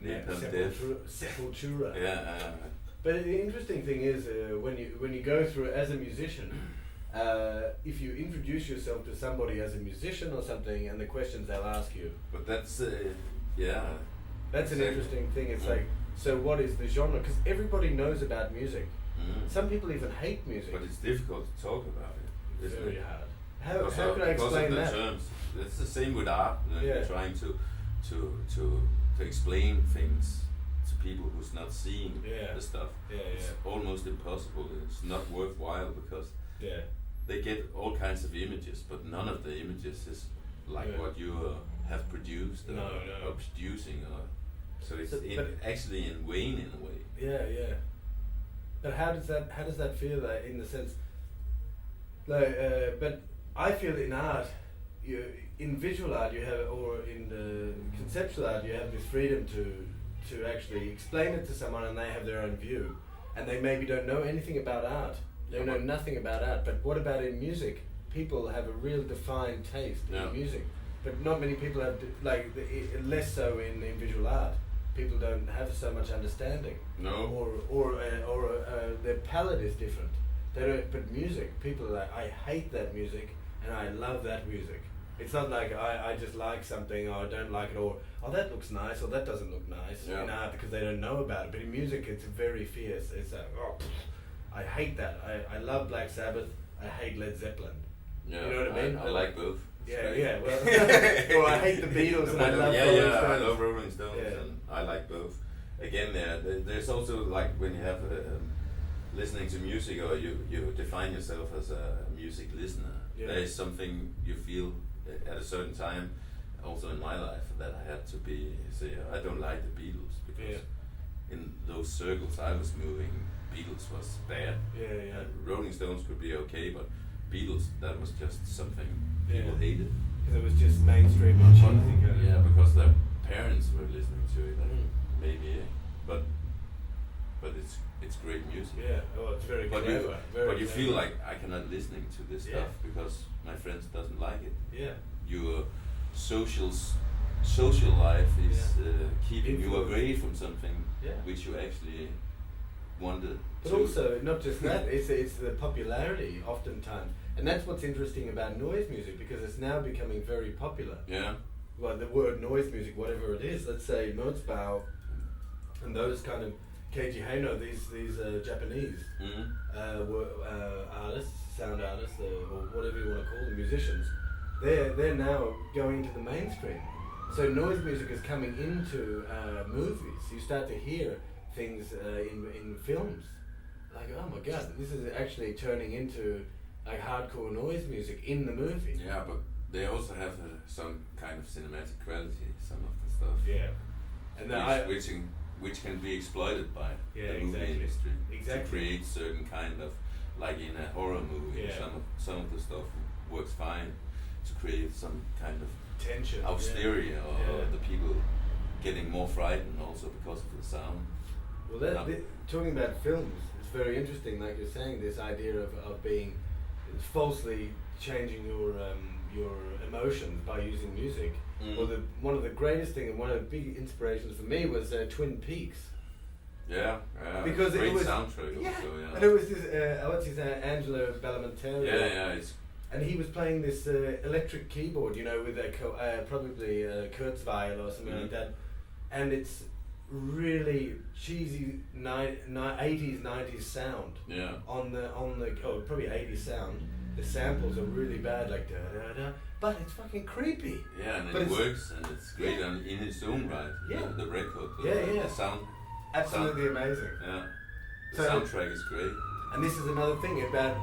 Napalm Death? Sepultura. Yeah. But the interesting thing is when you go through as a musician, if you introduce yourself to somebody as a musician or something, and the questions they'll ask you. But that's That's an interesting thing. It's like, so what is the genre? Because everybody knows about music. Some people even hate music. But it's difficult to talk about it. It's Isn't very it? hard. Because How could I because explain of the that? terms. It's the same with art. Yeah. You're trying to explain things to people who's not seeing the stuff. It's almost impossible. It's not worthwhile because they get all kinds of images, but none of the images is like what you have produced or producing. So it's actually in vain in a way. Yeah. But how does that feel in the sense? Like, but I feel in art, in visual art you have, or in the conceptual art you have this freedom to actually explain it to someone and they have their own view, and they maybe don't know anything about art. They know nothing about art. But what about in music? People have a real defined taste in music, but not many people have less so in visual art. People don't have so much understanding. No. Or their palette is different. They don't. But music, people are like, I hate that music and I love that music. It's not like I just like something or I don't like it, or that looks nice or that doesn't look nice in art because they don't know about it. But in music, it's very fierce. It's like, I hate that. I love Black Sabbath. I hate Led Zeppelin. Yeah, you know what I mean? I like both. Yeah. Well, or I hate the Beatles and I love Rolling Stones. I love Rolling Stones and I like both. Again, there's also like when you have listening to music, or you define yourself as a music listener. There is something you feel at a certain time, also in my life, that I had to say I don't like the Beatles because in those circles I was moving, Beatles was bad. Rolling Stones could be okay, but Beatles, that was just something people hated. Because it was just mainstream and cheesy. Because their parents were listening to it, maybe. But it's great music. It's very but clever. But you feel like I cannot listening to this stuff because my friends doesn't like it. Your social life is keeping you away from something which you actually wanted. But also, not just that, it's the popularity oftentimes. And that's what's interesting about noise music, because it's now becoming very popular. Well, the word noise music, whatever it is, let's say Merzbow and those kind of Keiji Haino, these Japanese were artists, sound artists, or whatever you want to call them, musicians, they're now going into the mainstream. So noise music is coming into movies. You start to hear things in films. Like, oh my god, this is actually turning into like hardcore noise music in the movie. Yeah, but they also have some kind of cinematic quality, some of the stuff. And which can be exploited by the movie industry to create certain kind of, like in a horror movie, some of the stuff works fine to create some kind of tension, hysteria, or the people getting more frightened also because of the sound. Well, talking about films, it's very interesting, like you're saying, this idea of being falsely changing your emotions by using music. Well, one of the greatest things and one of the big inspirations for me was Twin Peaks. Because great it was soundtrack also. And it was this what's his name, Angelo Badalamenti. And he was playing this electric keyboard, with a probably a Kurzweil or something like that, and it's really cheesy 80s 90s sound on the probably 80s sound. The samples are really bad, like da da da, but it's fucking creepy. And it works, and it's great in its own right. The record, the sound, absolutely amazing. The soundtrack is great. And this is another thing about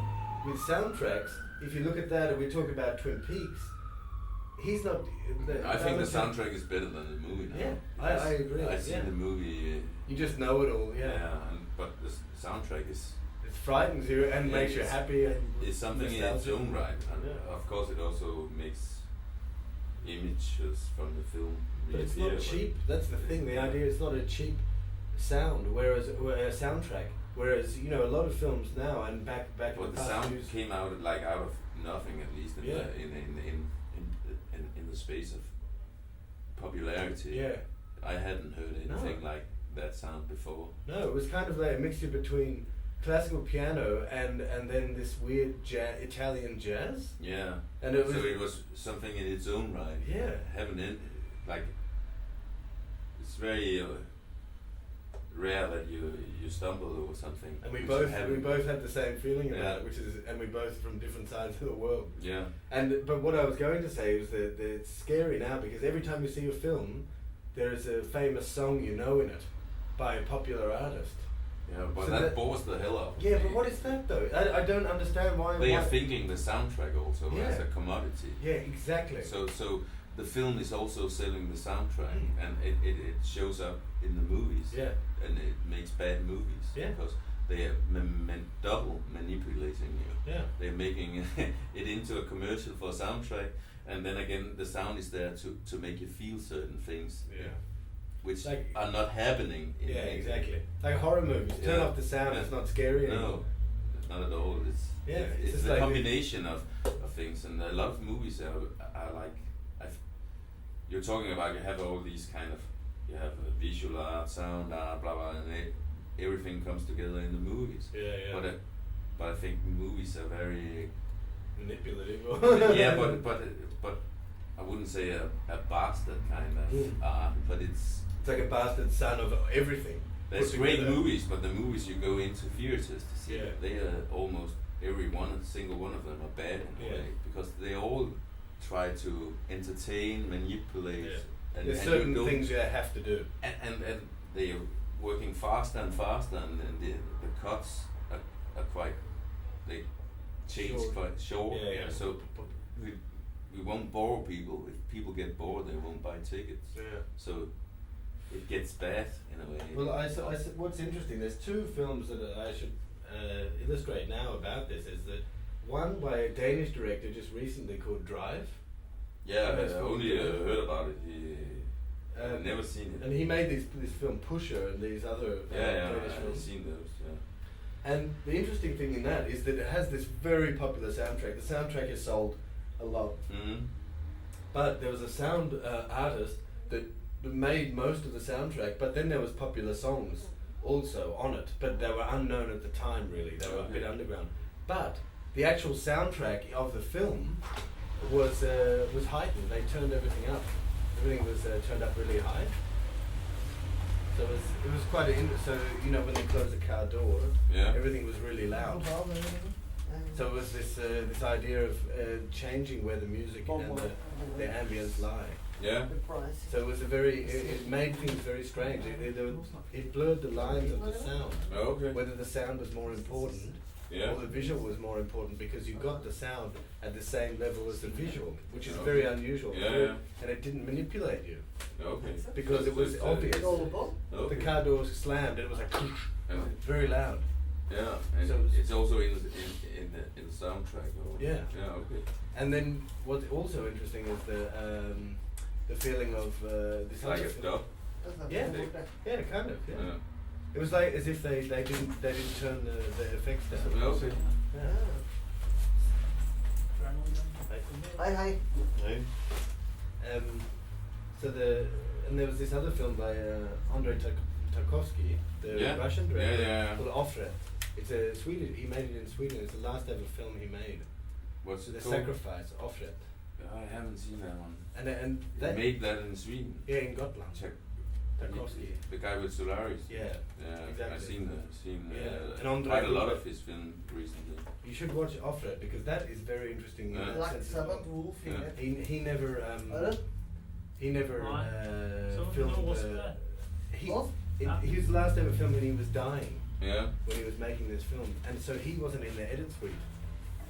with soundtracks. If you look at that, and we talk about Twin Peaks, he's not. I think the soundtrack is better than the movie now. I agree. I see the movie. You just know it all. But the soundtrack is it's frightens you and Yeah, makes you it's- happy and It's something in its nostalgic. own right, and Yeah. of course it also makes images from the film But it's reappear, not cheap. That's the thing. The idea it's not a cheap sound, whereas a soundtrack. Whereas you know a lot of films now and back in But the the past sound used- came out like out of nothing, at least in Yeah. in the space of popularity. Yeah. I hadn't heard anything No. like that sound before. No, it was kind of like a mixture between classical piano and then this weird Italian jazz. Yeah. And it was So it was something in its own right. Yeah. Having it like it's very rare that you stumble over something. and we which both haven't- had the same feeling about Yeah. it, which is and we both from different sides of the world. Yeah. But what I was going to say was that it's scary now because every time you see a film, there is a famous song you know in it by a popular artist. Yeah, but So that that- bores the hell out of Yeah, me. but what is that though? I don't understand why. They are why- thinking the soundtrack also as Yeah. a commodity. Yeah, exactly. So the film is also selling the soundtrack, Mm. and it shows up in the movies. Yeah. And it makes bad movies. Yeah. Because they are double manipulating you. Yeah. They're making it into a commercial for a soundtrack, and then again the sound is there to make you feel certain things. Yeah. Which Like- are not happening. Yeah, exactly. Like horror movies, turn Yeah. off the sound. Yeah. It's not scary anymore. No, not at all. Yeah, it's it's just a like combination of things, and a lot of movies are like, you're talking about. You have all these kind of, you have visual art, sound art, blah blah, and everything comes together in the movies. Yeah, yeah. But I think movies are very Manipulative. yeah, but I wouldn't say a bastard kind of Mm. art, but it's It's like a bastard son of everything. there's put great together. movies, but the movies you go into theaters to see, Yeah. they are almost single one of them are bad in a Yeah. way, because they all try to entertain, manipulate, Yeah. and, There's and certain you don't, things you have to do. and they're working faster and faster, and the cuts are quite, they change Short. quite short. Yeah, yeah. So we won't bore people. If people get bored, they won't buy tickets. Yeah. So it gets bad in a way. Well, what's interesting, there's two films that I should illustrate now about this. Is that one by a Danish director just recently called Drive. Yeah, That's I what only we do. heard about it. I've never seen it. And he made this film Pusher and these other Yeah, Danish I've films. seen those. Yeah. And the interesting thing in that is that it has this very popular soundtrack. The soundtrack is sold a lot. Mm-hmm. But there was a sound artist that made most of the soundtrack, but then there was popular songs also on it, but they were unknown at the time really. They were a bit Okay. underground. But the actual soundtrack of the film was heightened. They turned everything up. Everything was turned up really high. So it was quite so you know when they close the car door, Yeah. everything was really loud. So it was this idea of changing where the music and the ambience lie. Yeah. So it was it made things very strange. It blurred the lines of the sound. Okay. Whether the sound was more important Yeah. or the visual was more important, because you got the sound at the same level as the visual, which is Okay. very unusual. Yeah, yeah. And it didn't manipulate you Okay. because it was So obvious. Okay. The car door slammed. It was like And, very loud. yeah, and So it's also in the soundtrack. Or, Yeah. Yeah. Okay. And then what's also interesting is the feeling of this It's like other a film. dub. Yeah, yeah, kind of. Yeah. Yeah. It was like as if they didn't turn the effects down. Okay. Yeah. Hi. So and there was this other film by Andrei Tarkovsky, the Yeah. Russian director, Yeah. called Offred. It's a Swedish. He made it in Sweden. It's the last ever film he made. What's it The called? Sacrifice, Offred. I haven't seen that one. And They that made that in Sweden. yeah in Gotland. Check. Tarkovsky. The guy with Solaris. Yeah. Yeah, Exactly. I've seen Yeah. And Andrei quite a lot Rublev. of his film recently. You should watch Offred because that is very interesting. in Yeah. that Lagt sense as Sabbath well. Wolf Yeah. He never Hvad? he never Så filmed. nu det. What? He was the last ever film when he was dying, Yeah. when he was making this film, and so he wasn't in the edit suite.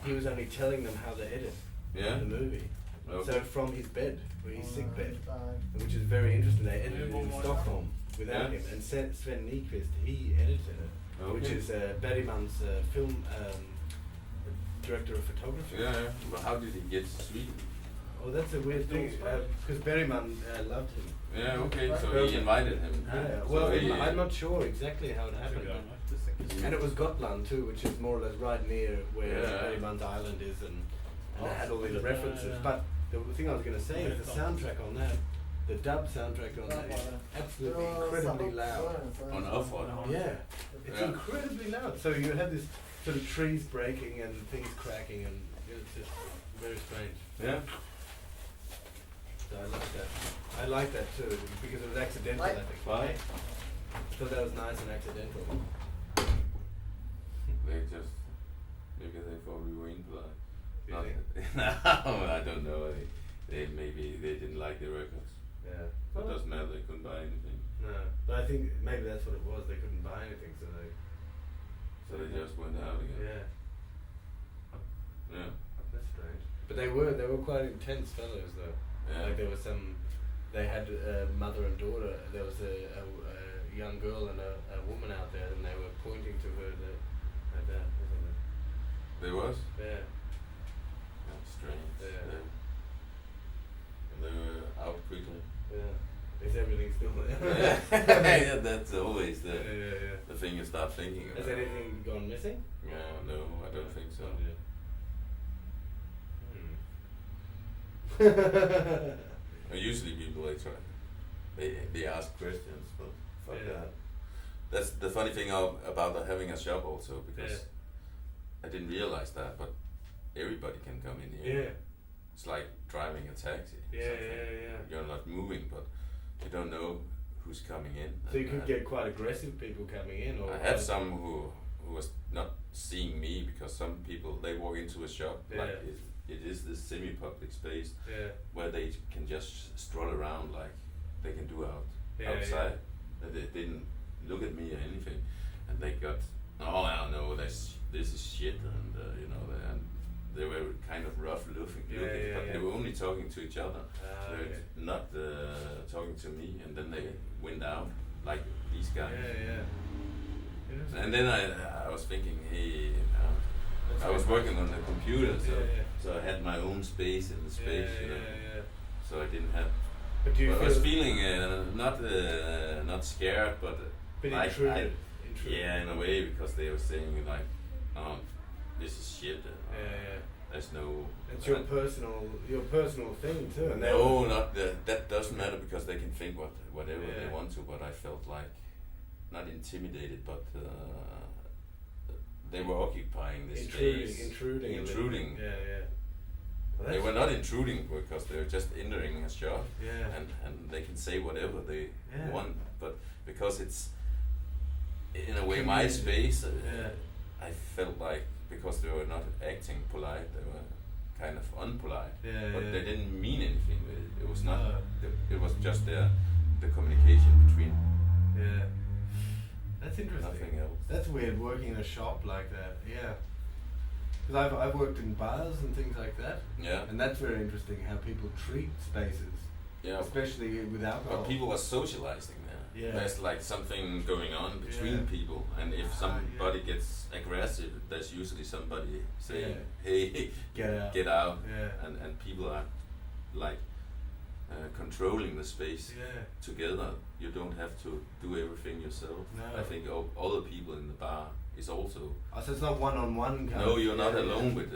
He was only telling them how to edit Yeah. the movie. Okay. So from his bed, his sick bed, which is very interesting. They edited it in Stockholm without Yeah. him, and Sven Nykvist, he edited it. which Okay. is Bergman's film director of photography. Yeah, yeah. But how did he get to Sweden? Oh, that's a weird thing, because Bergman loved him. Yeah, okay, so Perfect. he invited him. Yeah, So well, he, I'm not sure exactly how it happened. And it was Gotland too, which is more or less right near where Yeah. Bergman's island is, and it had all these references. But the thing I was going to say is the soundtrack on that, the dub soundtrack on that, is absolutely incredibly loud. On Offroad. Yeah, it's Yeah. incredibly loud. So you have this sort of trees breaking and things cracking, and it's just very strange. Yeah. So I like that. I like that too, because it was accidental, I think. Why? I thought that was nice and accidental. They just maybe they thought we were impolite. Do you Not- think? No, I don't know. They maybe they didn't like the records. Yeah. It doesn't matter. They couldn't buy anything, No, but I think maybe that's what it was. They couldn't buy anything, so they. so they just went out again. Yeah, Yeah. that's strange. But they were quite intense fellows though. Yeah. Like there was some. They had a mother and daughter. There was a young girl and a woman out there, and they were pointing to her like that, wasn't There was. it? Yeah. That's strange. Yeah. And they were out quickly. Yeah. Is everything still there? Yeah, that's always the Yeah. the thing you start thinking about. Has anything gone missing? Yeah, no, I don't think so. Oh, dear. Hmm. Usually people they ask questions, but fuck Yeah. that. That's the funny thing about having a shop also, because I didn't realize that, but everybody can come in here. Yeah. It's like driving a taxi. or Yeah, something. yeah. You're not moving, but you don't know who's coming in. So you And, could get quite aggressive people coming in, or I had some who was not seeing me, because some people they walk into a shop like it is this semi-public space Yeah. where they can just stroll around like they can do Yeah, outside. That they didn't look at me or anything, and they got I don't know this is shit, and and they were kind of rough looking, Yeah, but yeah. they were only talking to each other. They Okay. were not talking to me, and then they went out like these guys. Yeah. And then I was thinking, hey, I was working on the computer, so Yeah. so I had my own space in the space, Yeah. so I didn't have. But do you But I feel was feeling not scared, but bit like intruded? yeah, in a way, because they were saying like, oh, this is shit. Yeah. There's no. It's your personal thing too. And No, not that doesn't matter, because they can think whatever they Yeah. want to. But I felt like not intimidated, but they were occupying this space. Intruding. a little Intruding. bit. Yeah. Well, They that's- were not intruding because they were just entering a shop, Yeah. and they can say whatever they Yeah. want. But because it's in a way my Community. space, Yeah. I felt like because they were not acting polite, they were kind of unpolite. Yeah, But yeah. they didn't mean anything with it. It was not. No. It was just the communication between Yeah. That's interesting. nothing else. That's weird working in a shop like that. Yeah. Because I've worked in bars and things like that, Yeah. and that's very interesting how people treat spaces, Yeah. especially with alcohol. But people are socializing there. Yeah. There's like something going on between Yeah. people, and if somebody gets aggressive, there's usually somebody saying, "Hey, Get out. out," Yeah. and people are like controlling the space Yeah. together. You don't have to do everything yourself. No. I think other people in the bar is also. Oh, so it's not one-on-one kind No, of. you're not yeah, alone yeah. with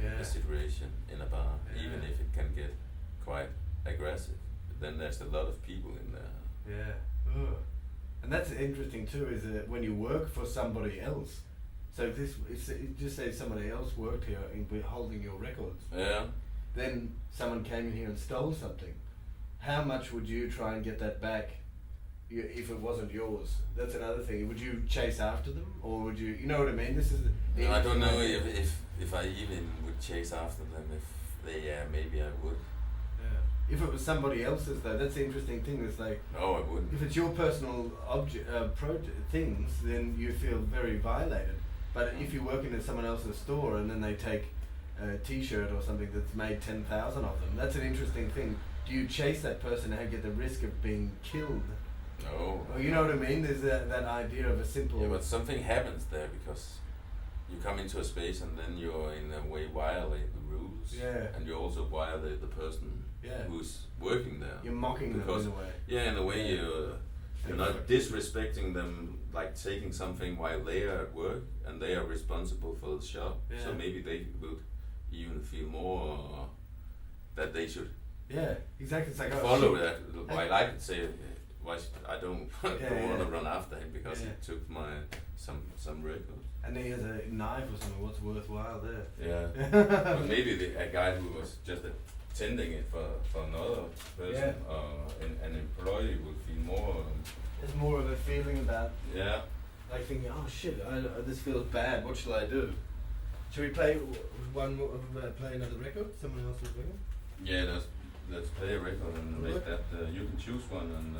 Yeah. the situation in a bar, even Yeah. if it can get quite aggressive. Then there's a lot of people in there. Yeah. Ugh. And that's interesting too, is that when you work for somebody else, so just say somebody else worked here holding your records, Yeah. then someone came in here and stole something. How much would you try and get that back if it wasn't yours? That's another thing. Would you chase after them, or would you know what I mean? This is the I don't know interesting if I even would chase after them. If they, maybe I would. Yeah. If it was somebody else's though, that's the interesting thing. It's like No, I wouldn't. if it's your personal things, then you feel very violated. But if you work in someone else's store and then they take a T-shirt or something that's made 10,000 of them, that's an interesting thing. Do you chase that person and get the risk of being killed No. You know what I mean? There's that idea of a simple. Yeah, but something happens there because you come into a space and then you're in a way violate the rules. Yeah. And you also violate the person Yeah. who's working there. You're mocking them Because- in a way. Yeah, in a way Yeah. you're not disrespecting them, like taking something while they are at work and they are responsible for the shop. So Yeah. maybe they would even feel more that they should Yeah, exactly. It's like follow that. While I could say, why I don't Yeah, don't want to yeah. run after him because Yeah. he took my some records. And he has a knife or something. What's worthwhile there? Yeah, but maybe a guy who was just attending it for another person Yeah. or an employee would feel more. There's more of a feeling about Yeah. like thinking, oh shit, this feels bad. What shall I do? Should we play one more? Play another record? Someone else's record? Yeah, let's play a record and make What? that. You can choose one and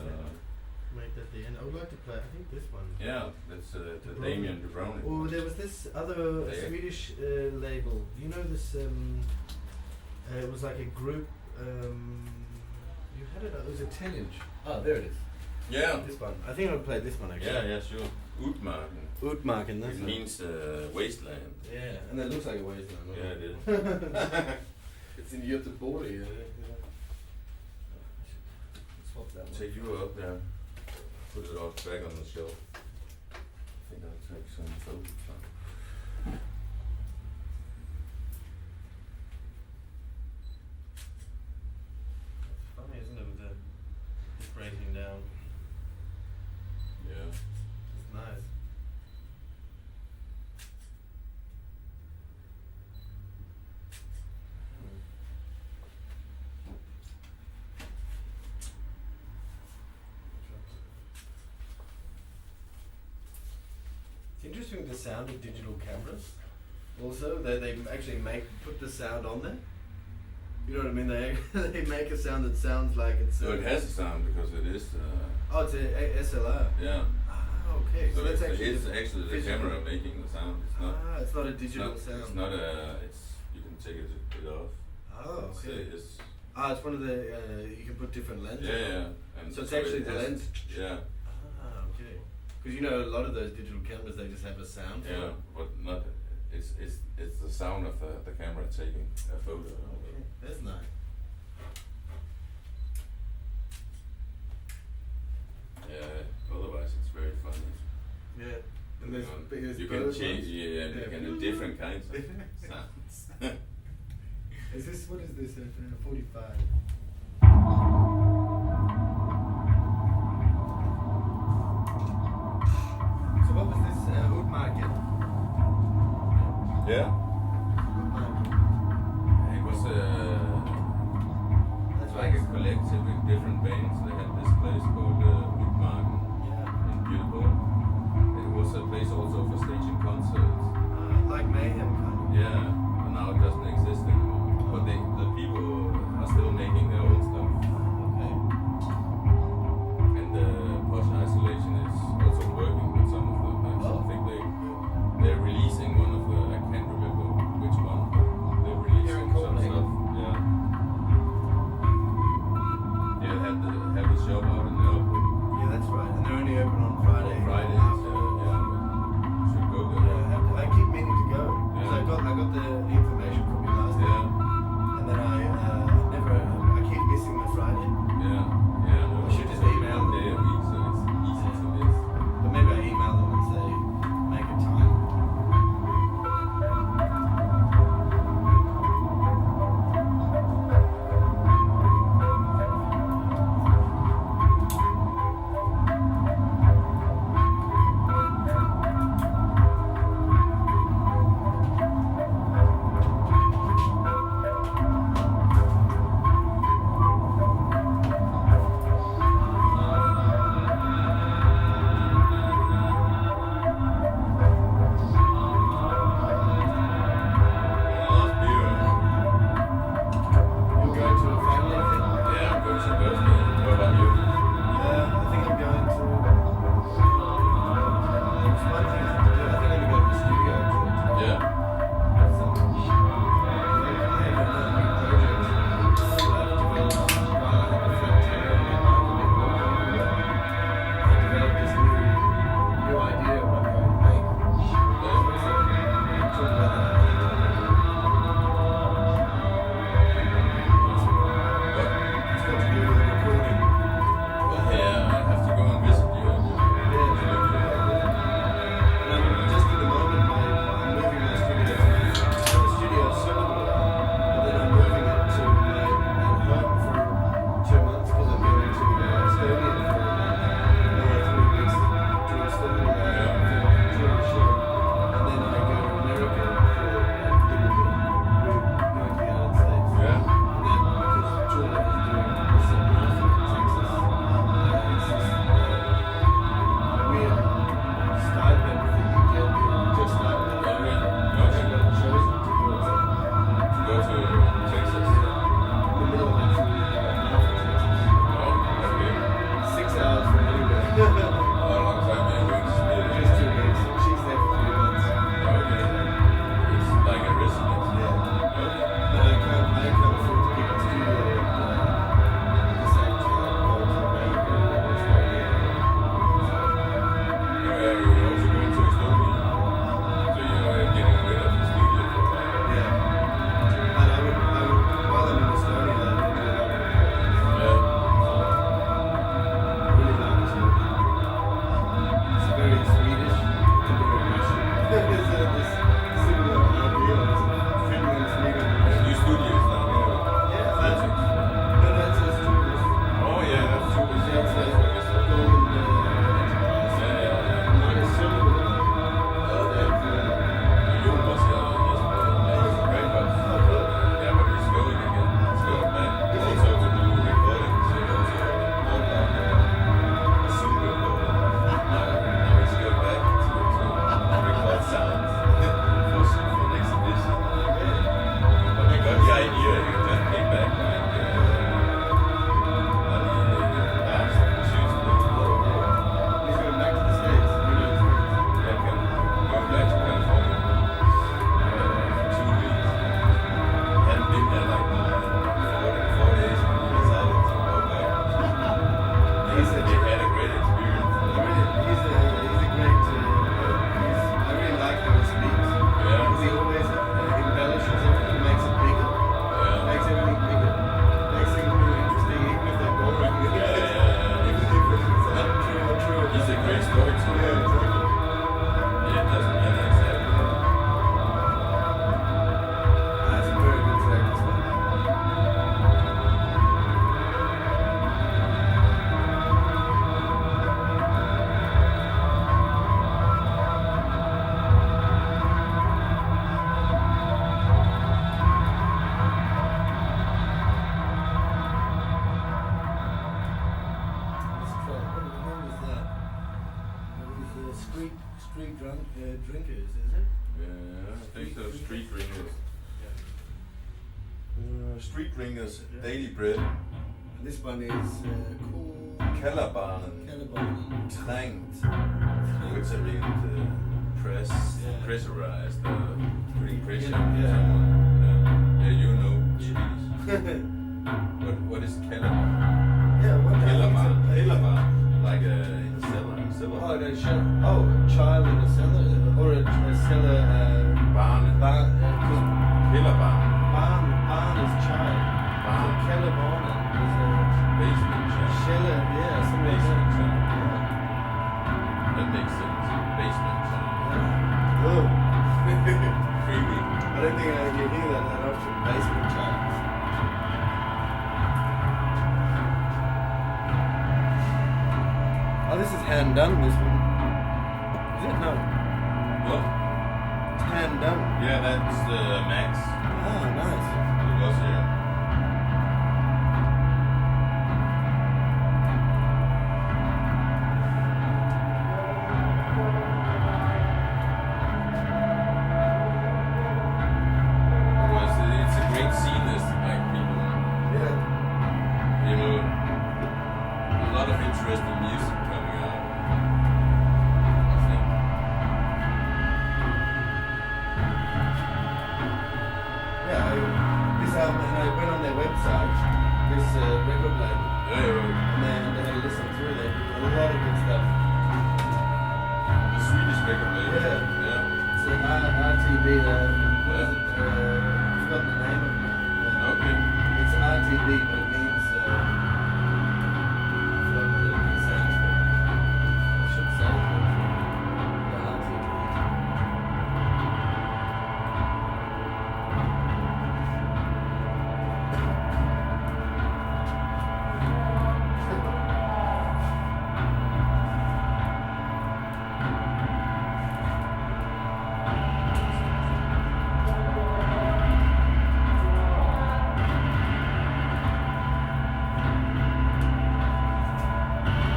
Make that the end. I would like to play. I think this one. yeah, that's the Dubrovnik. Damien Dubrovnik. Oh, one. there was this other Yeah. Swedish label. You know this? It was like a group. You had it. It was a 10-inch. Oh, there it is. Yeah. This one. I think I'll play this one actually. Yeah, sure. Utmarken. Utmarken. That's It it. means wasteland. Yeah, and it looks like a wasteland. right? Yeah, it is. It's in Göteborg. Swap that one. Take you up there. Put it all back on the shelf. I think I'll take some photos now. It's funny, isn't it, with the breaking down. Yeah. It's nice. It's interesting with the sound of digital cameras. Also, they actually put the sound on there. You know what I mean? They make a sound that sounds like it's. So it has a sound because it is. Oh, it's a SLR. Yeah. Ah, okay. So that's it's actually actually the physical. camera making the sound. It's not. It's not a It's digital not, sound. it's not a. It's you can take it off. Oh, It's, okay. It's, It's one of the. You can put different lenses. yeah, on. yeah. And So it's it actually the has- lens. Yeah, Okay. Because you know a lot of those digital cameras, they just have a sound. for yeah, it. but not. It's the sound of the camera taking a photo. Okay, that's nice. Yeah. Otherwise, it's very funny. Yeah. And there's, there's You can bird change. ones. Yeah, and you can do different kinds of sounds. Is this what is this? 45. So what was this wood market? Yeah. Wood market. It was That's like a right. collective with different bands. They had this place called Utmarken Yeah. in Göteborg. It was a place also for staging concerts. Like mayhem kind of. Yeah, but now it doesn't exist anymore. But the people are still making they had a great experience. He's a great. I really like how he speaks. Yeah. Because he always embellishes everything, makes it bigger, Yeah. makes everything bigger, makes things more interesting, even if they're boring. Yeah. Even if it's not true or true. He's a great storyteller. Yeah, exactly. Yeah, it doesn't matter exactly. That's a very good track as well. Let's try. What was that? It was street drinkers, is it? Yeah, I think so. Street ringers. Street ringers, daily bread. And this one is called Kellerbanen. Caliban. Trängt. Which I mean pressurized, putting pressure on Yeah. someone. Yeah, you know Swedish. What is Kellerman? Yeah, what the hell is Kellerman. it? Kellerman. Like in a cellar. Oh, a child in a cellar, or a cellar. Barn. Barn. Kellerman. Barn is child. Barn. So Caliban is a Basement. cellar. Yeah, something like Basement. that. That makes sense. Basement. Yeah. Oh. Creepy. I don't think you hear that often. Basement child. Oh, this is hand done. This one. Is it? No. What? It's hand done. Yeah, that's Max. Oh, nice. It was here. It's a great scene, this, like people, Yeah. you know, a lot of interesting music coming out, I think. Yeah, this album, and I went on their website, this record label, and they had a listen through there. A lot of good stuff. The Swedish record label. Yeah. It's RTB, what is it? I've forgotten the name of it. Okay. It's RTB, but it means, I've forgotten what it stands for. I should say it, but yeah, RTB.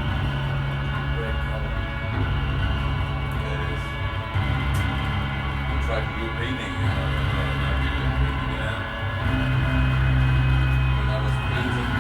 Great color. Yeah, it is. I tried to do painting, not really painting, yeah. When I was painting,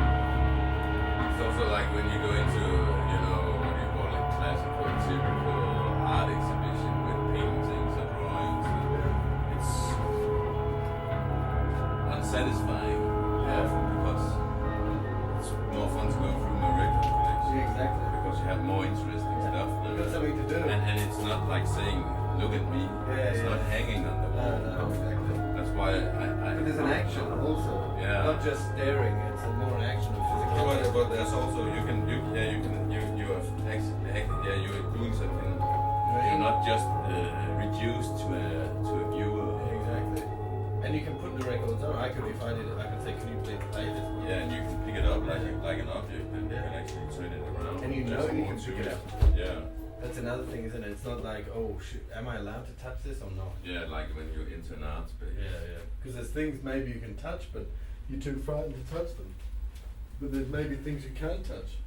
it's also like when you go into, you know, what do you call it, classical, typical art exhibition with paintings and drawings, it's unsatisfying, because it's more fun to go through my record collection. Yeah, exactly. Because you have more interesting stuff. You've got something to do. And it's not like saying, look at me. Yeah, It's yeah. not hanging on the wall. No, exactly. That's why I But there's an action also. Yeah. Not just staring, it's a more action of physicality. But there's also you have you're doing something. You're not just reduced to a viewer. Exactly. And you can put the records on. I could, if I did it, I could say, can you please play this? Yeah, and you can pick it up like an object, and you can actually turn it around. And you know There's you more can to pick it up. Yeah. That's another thing, isn't it? It's not like, oh, am I allowed to touch this or not? Yeah, like when you enter an art space. Yeah. Because there's things maybe you can touch, but you're too frightened to touch them. But there's maybe things you can't touch.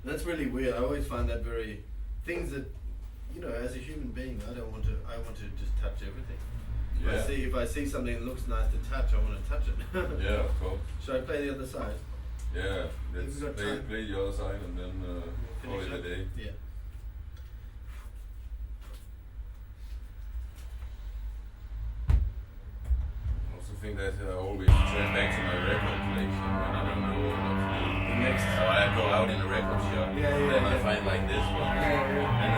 That's really weird. I always find that very things that, as a human being, I want to just touch everything. Yeah. If I see something that looks nice to touch, I want to touch it. Yeah, of course. Should I play the other side? Yeah, let's If we've got time. play the other side and then call it a day. Yeah. I also think that I always turn back to my record collection when I don't know what to do. The next. So I go out in a record shop, then I find like this one, and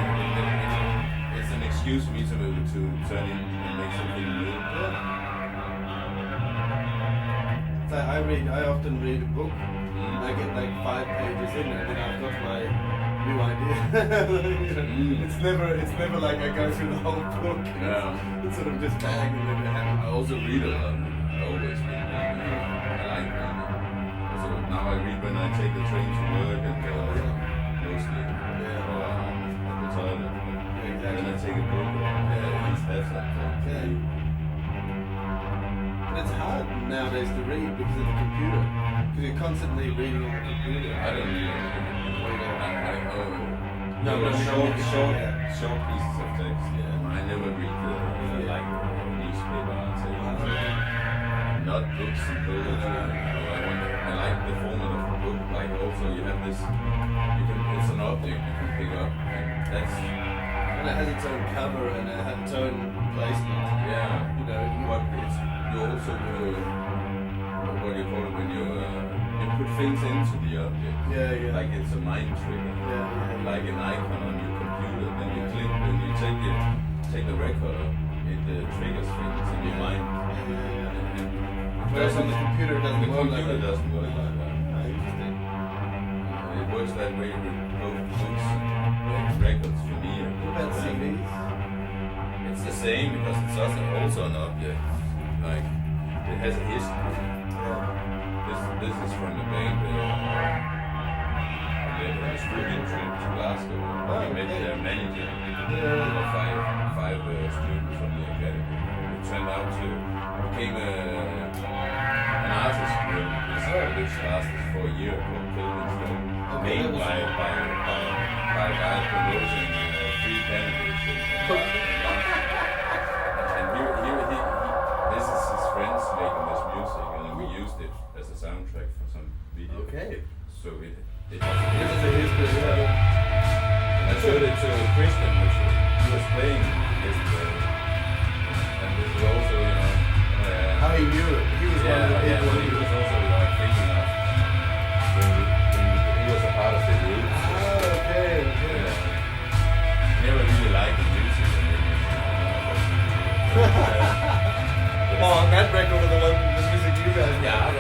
it's an excuse for me to turn in and make something new. So I often read a book. I get like 5 pages in and then I've got my new idea. It's never like I go through the whole book. Yeah. It's sort of just bang and then it I happens. also read a lot. I always read. I like reading. So now I read when I take the train to work and mostly or at the toilet. Yeah, And then I exactly. take a book or at least have something. Yeah. But it's hard nowadays to read because of the computer. Because you're constantly reading on the computer. I don't read anything. No, but short pieces of text. Yeah. I never read like newspaper articles. Not books and poetry. I like the format of the book. Like also you have this. It's an object you can pick up, and that's. And it has its own cover and it has its own placement. Yeah. What It's you also what do you call it when you put things into the object. Yeah. Like it's a mind trigger. Yeah. Like an icon on your computer. Then you click when you take the record. It triggers things in your mind. Whereas on the computer it doesn't The work like computer that. doesn't work like that. Interesting. It works that way with both books and records for me. What about CDs? It's the same because it's also an object. Like it has a history. This is from the band. They had a studio trip to Glasgow. We met their manager. There were five students from the academy. It turned out to became an artist group which lasted for a year called Killing Stone. Made by a guy promoting free cannabis in Glasgow. And this is his friends making this music, and we used it as a soundtrack for some video. Okay. So it This is a history. I showed it to Christian, which he was playing yesterday. And this is also, How he knew it. He was one of the people. he was also like thinking of when he was a part of the group. Okay. Never really liked the music. On that record of the music you guys made. Yeah,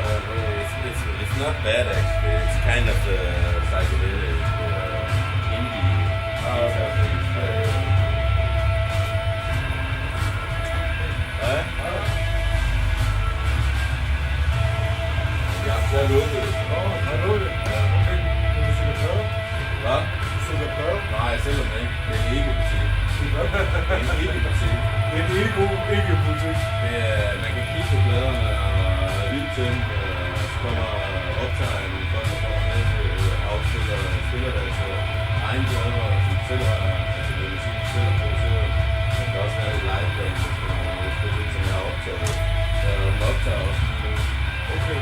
it's not bad actually. It's kind of psychedelic indie guitar things. Ja, så lukket det. I know it. Okay. Can you sing a pearl? Hvad? Sing a pearl? Nej, selvom ikke. Det er en ikke-butik. Det er en ikke-butik. Det er en ikke-butik. Man kan kigge på pladerne og lytte til dem, så kommer optageren, folk der kommer med, spiller deres egen plader, som selv har det musik, selv har produceret. Der kan også være et liveband, som jeg har optaget. Så den optager også lige nu. Okay.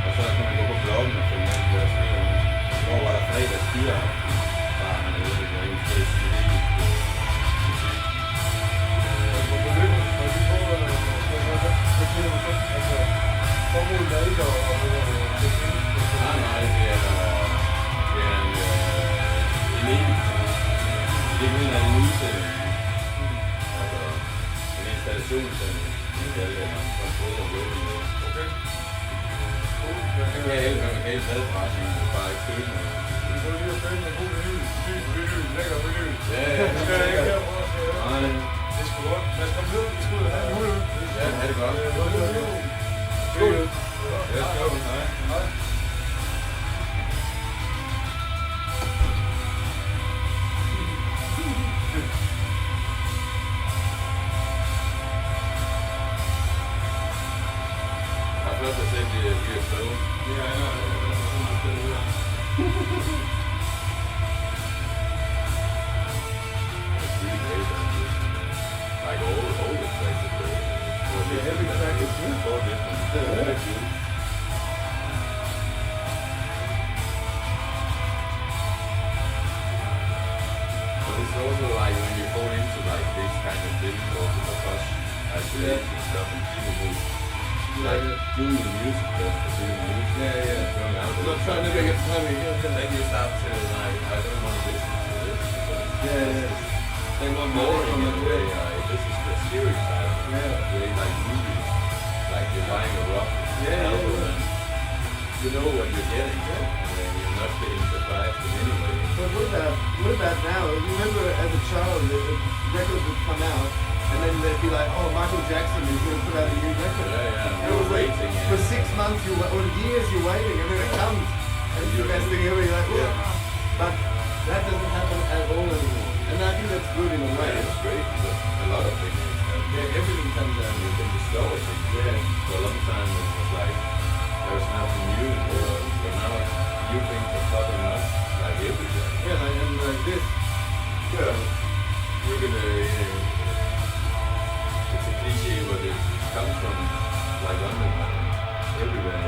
Og så kan man gå på bloggen og følge med i deres video. I går var der fredags dyreaften, bare hernede, hvor en fed musik. Formålet er ikke at Nej, det er en ikke mener en udstilling. Altså en installation, som man kalder det, man prøver at gøre det. Okay. Man kan hjælpe med en madforretning, bare ikke købe noget. Vi går lige og finde en god menu. Lækker menu. Ja, nej. Det er sgu godt. Lad os komme ned. Vi skal ud og have en mulighed. Ja, ha' det godt. Skål. Ja, skål. Hej. Hej. kind of difficult because I create stuff and people who like doing the music just for doing music. Throwing out Not trying to make it funny. Then you start to like, I don't want to listen to this because They want more boring from in the a way. way. This is the stereotype. Way like movies, like you're buying a rock album and you know what you're getting, and then you're not getting surprised in any way. But what about now? You remember as a child, the records would come out, and then they'd be like, oh, Michael Jackson is going to put out a new record. And And it was like, waiting. for 6 months or years you're waiting, and then it comes. And it's the best thing ever. You're like, Yeah. But that doesn't happen at all anymore. And I think that's good in a way. It's great because a lot of things. Everything comes out. You can discover things. For a long time it was like there was nothing new in the world, but now new things are popping up like everywhere. And like this. Yeah. We're gonna. It's a cliche, but it comes from like underground. Everywhere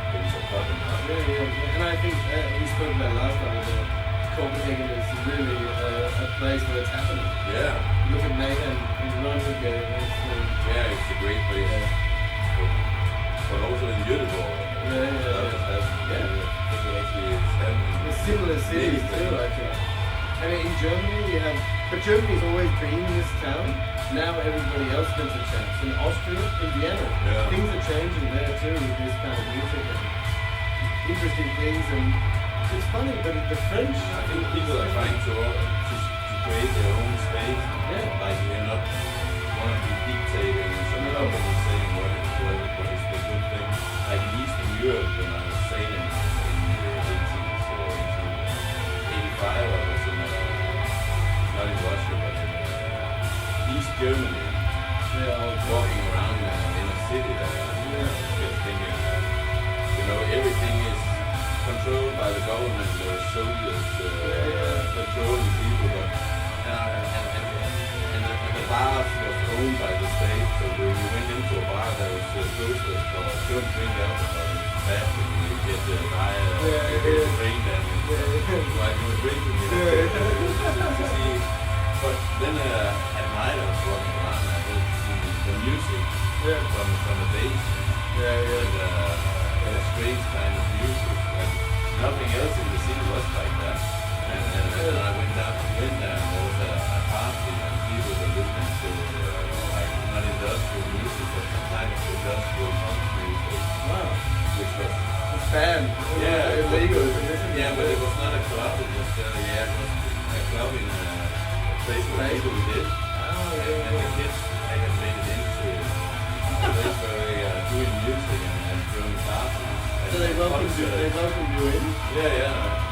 things are popping up. And I think we spoke about last time that Copenhagen is really a place where it's happening. Yeah. Look at Nathan in Rundvik. Yeah, it's a great place. But also in Göteborg. Actually it's happening. There's similar cities too, actually. I mean, in Germany we have, but Germany's always been this town. Now everybody else gets a chance. In Austria, in Vienna, things are changing there too with this kind of music and interesting things. And it's funny, but the French, I think people are trying to create their own space. Like they're not want to be dictating some company saying what is the good thing. Like in Eastern Europe, when I was sailing in the 80s, 85, I was in not in Russia, but in East Germany. I was walking around in a city there, just thinking, everything is controlled by the government. There are soldiers controlling people, but and the bars was owned by the state. So when you went into a bar, there was posters for don't drink alcohol. It's bad for you. You get brain damage. While you were drinking, to see. But then at night I was walking around and I heard the music from the bass. And a strange kind of music. And nothing else in the city was like that. And I went there and there was a party and people were listening to like not industrial music but some kind of industrial punk music. Wow. Which was band. Illegal. But it was not a club, it was it was a club in a place where people did. And the kids they had made it into a place where they are doing music and throwing parties. So they welcomed you in?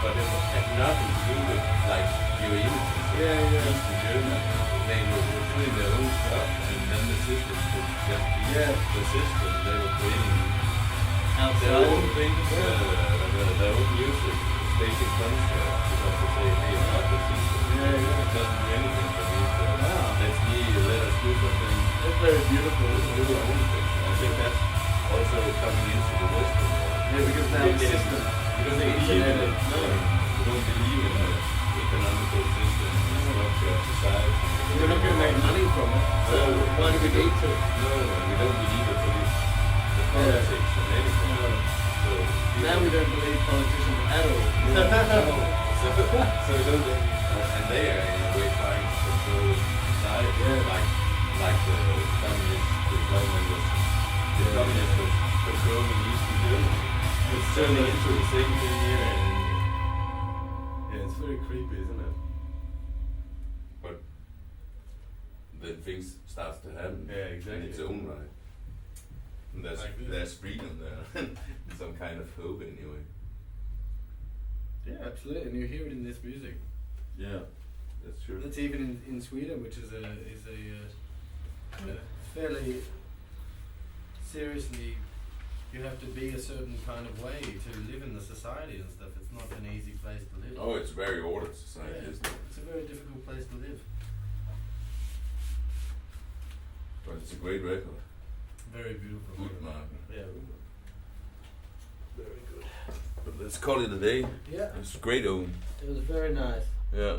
But it had nothing to do with like your images. Eastern Germany. They were doing their own stuff and then the system could just be the system. They were creating their own things, their own music, staging concerts because they say, hey, it's not the system. It doesn't do anything for me. So let us do something. That's very beautiful. Do our own thing. I think that's also coming into the Western world. Because now the system. Because they believe in it. We don't believe in the economical system, the structure of society. We're not going to make money from it. So why do we need to? No, we don't believe it for the politics and anything. So now we don't believe politicians at all. So we don't. And they are in a way trying to control society, like the government was controlling Eastern Germany. It's turning into the same thing here, and it's very creepy, isn't it? But then things starts to happen in its own right. And there's freedom there, some kind of hope anyway. Yeah, absolutely, and you hear it in this music. Yeah, that's true. That's even in Sweden, which is a fairly seriously. You have to be a certain kind of way to live in the society and stuff. It's not an easy place to live. Oh, it's a very ordered society, isn't it? It's a very difficult place to live. But it's a great record. Very beautiful. Good market. Yeah. Very good. But let's call it a day. Yeah. It's great, Owen. It was very nice. Yeah.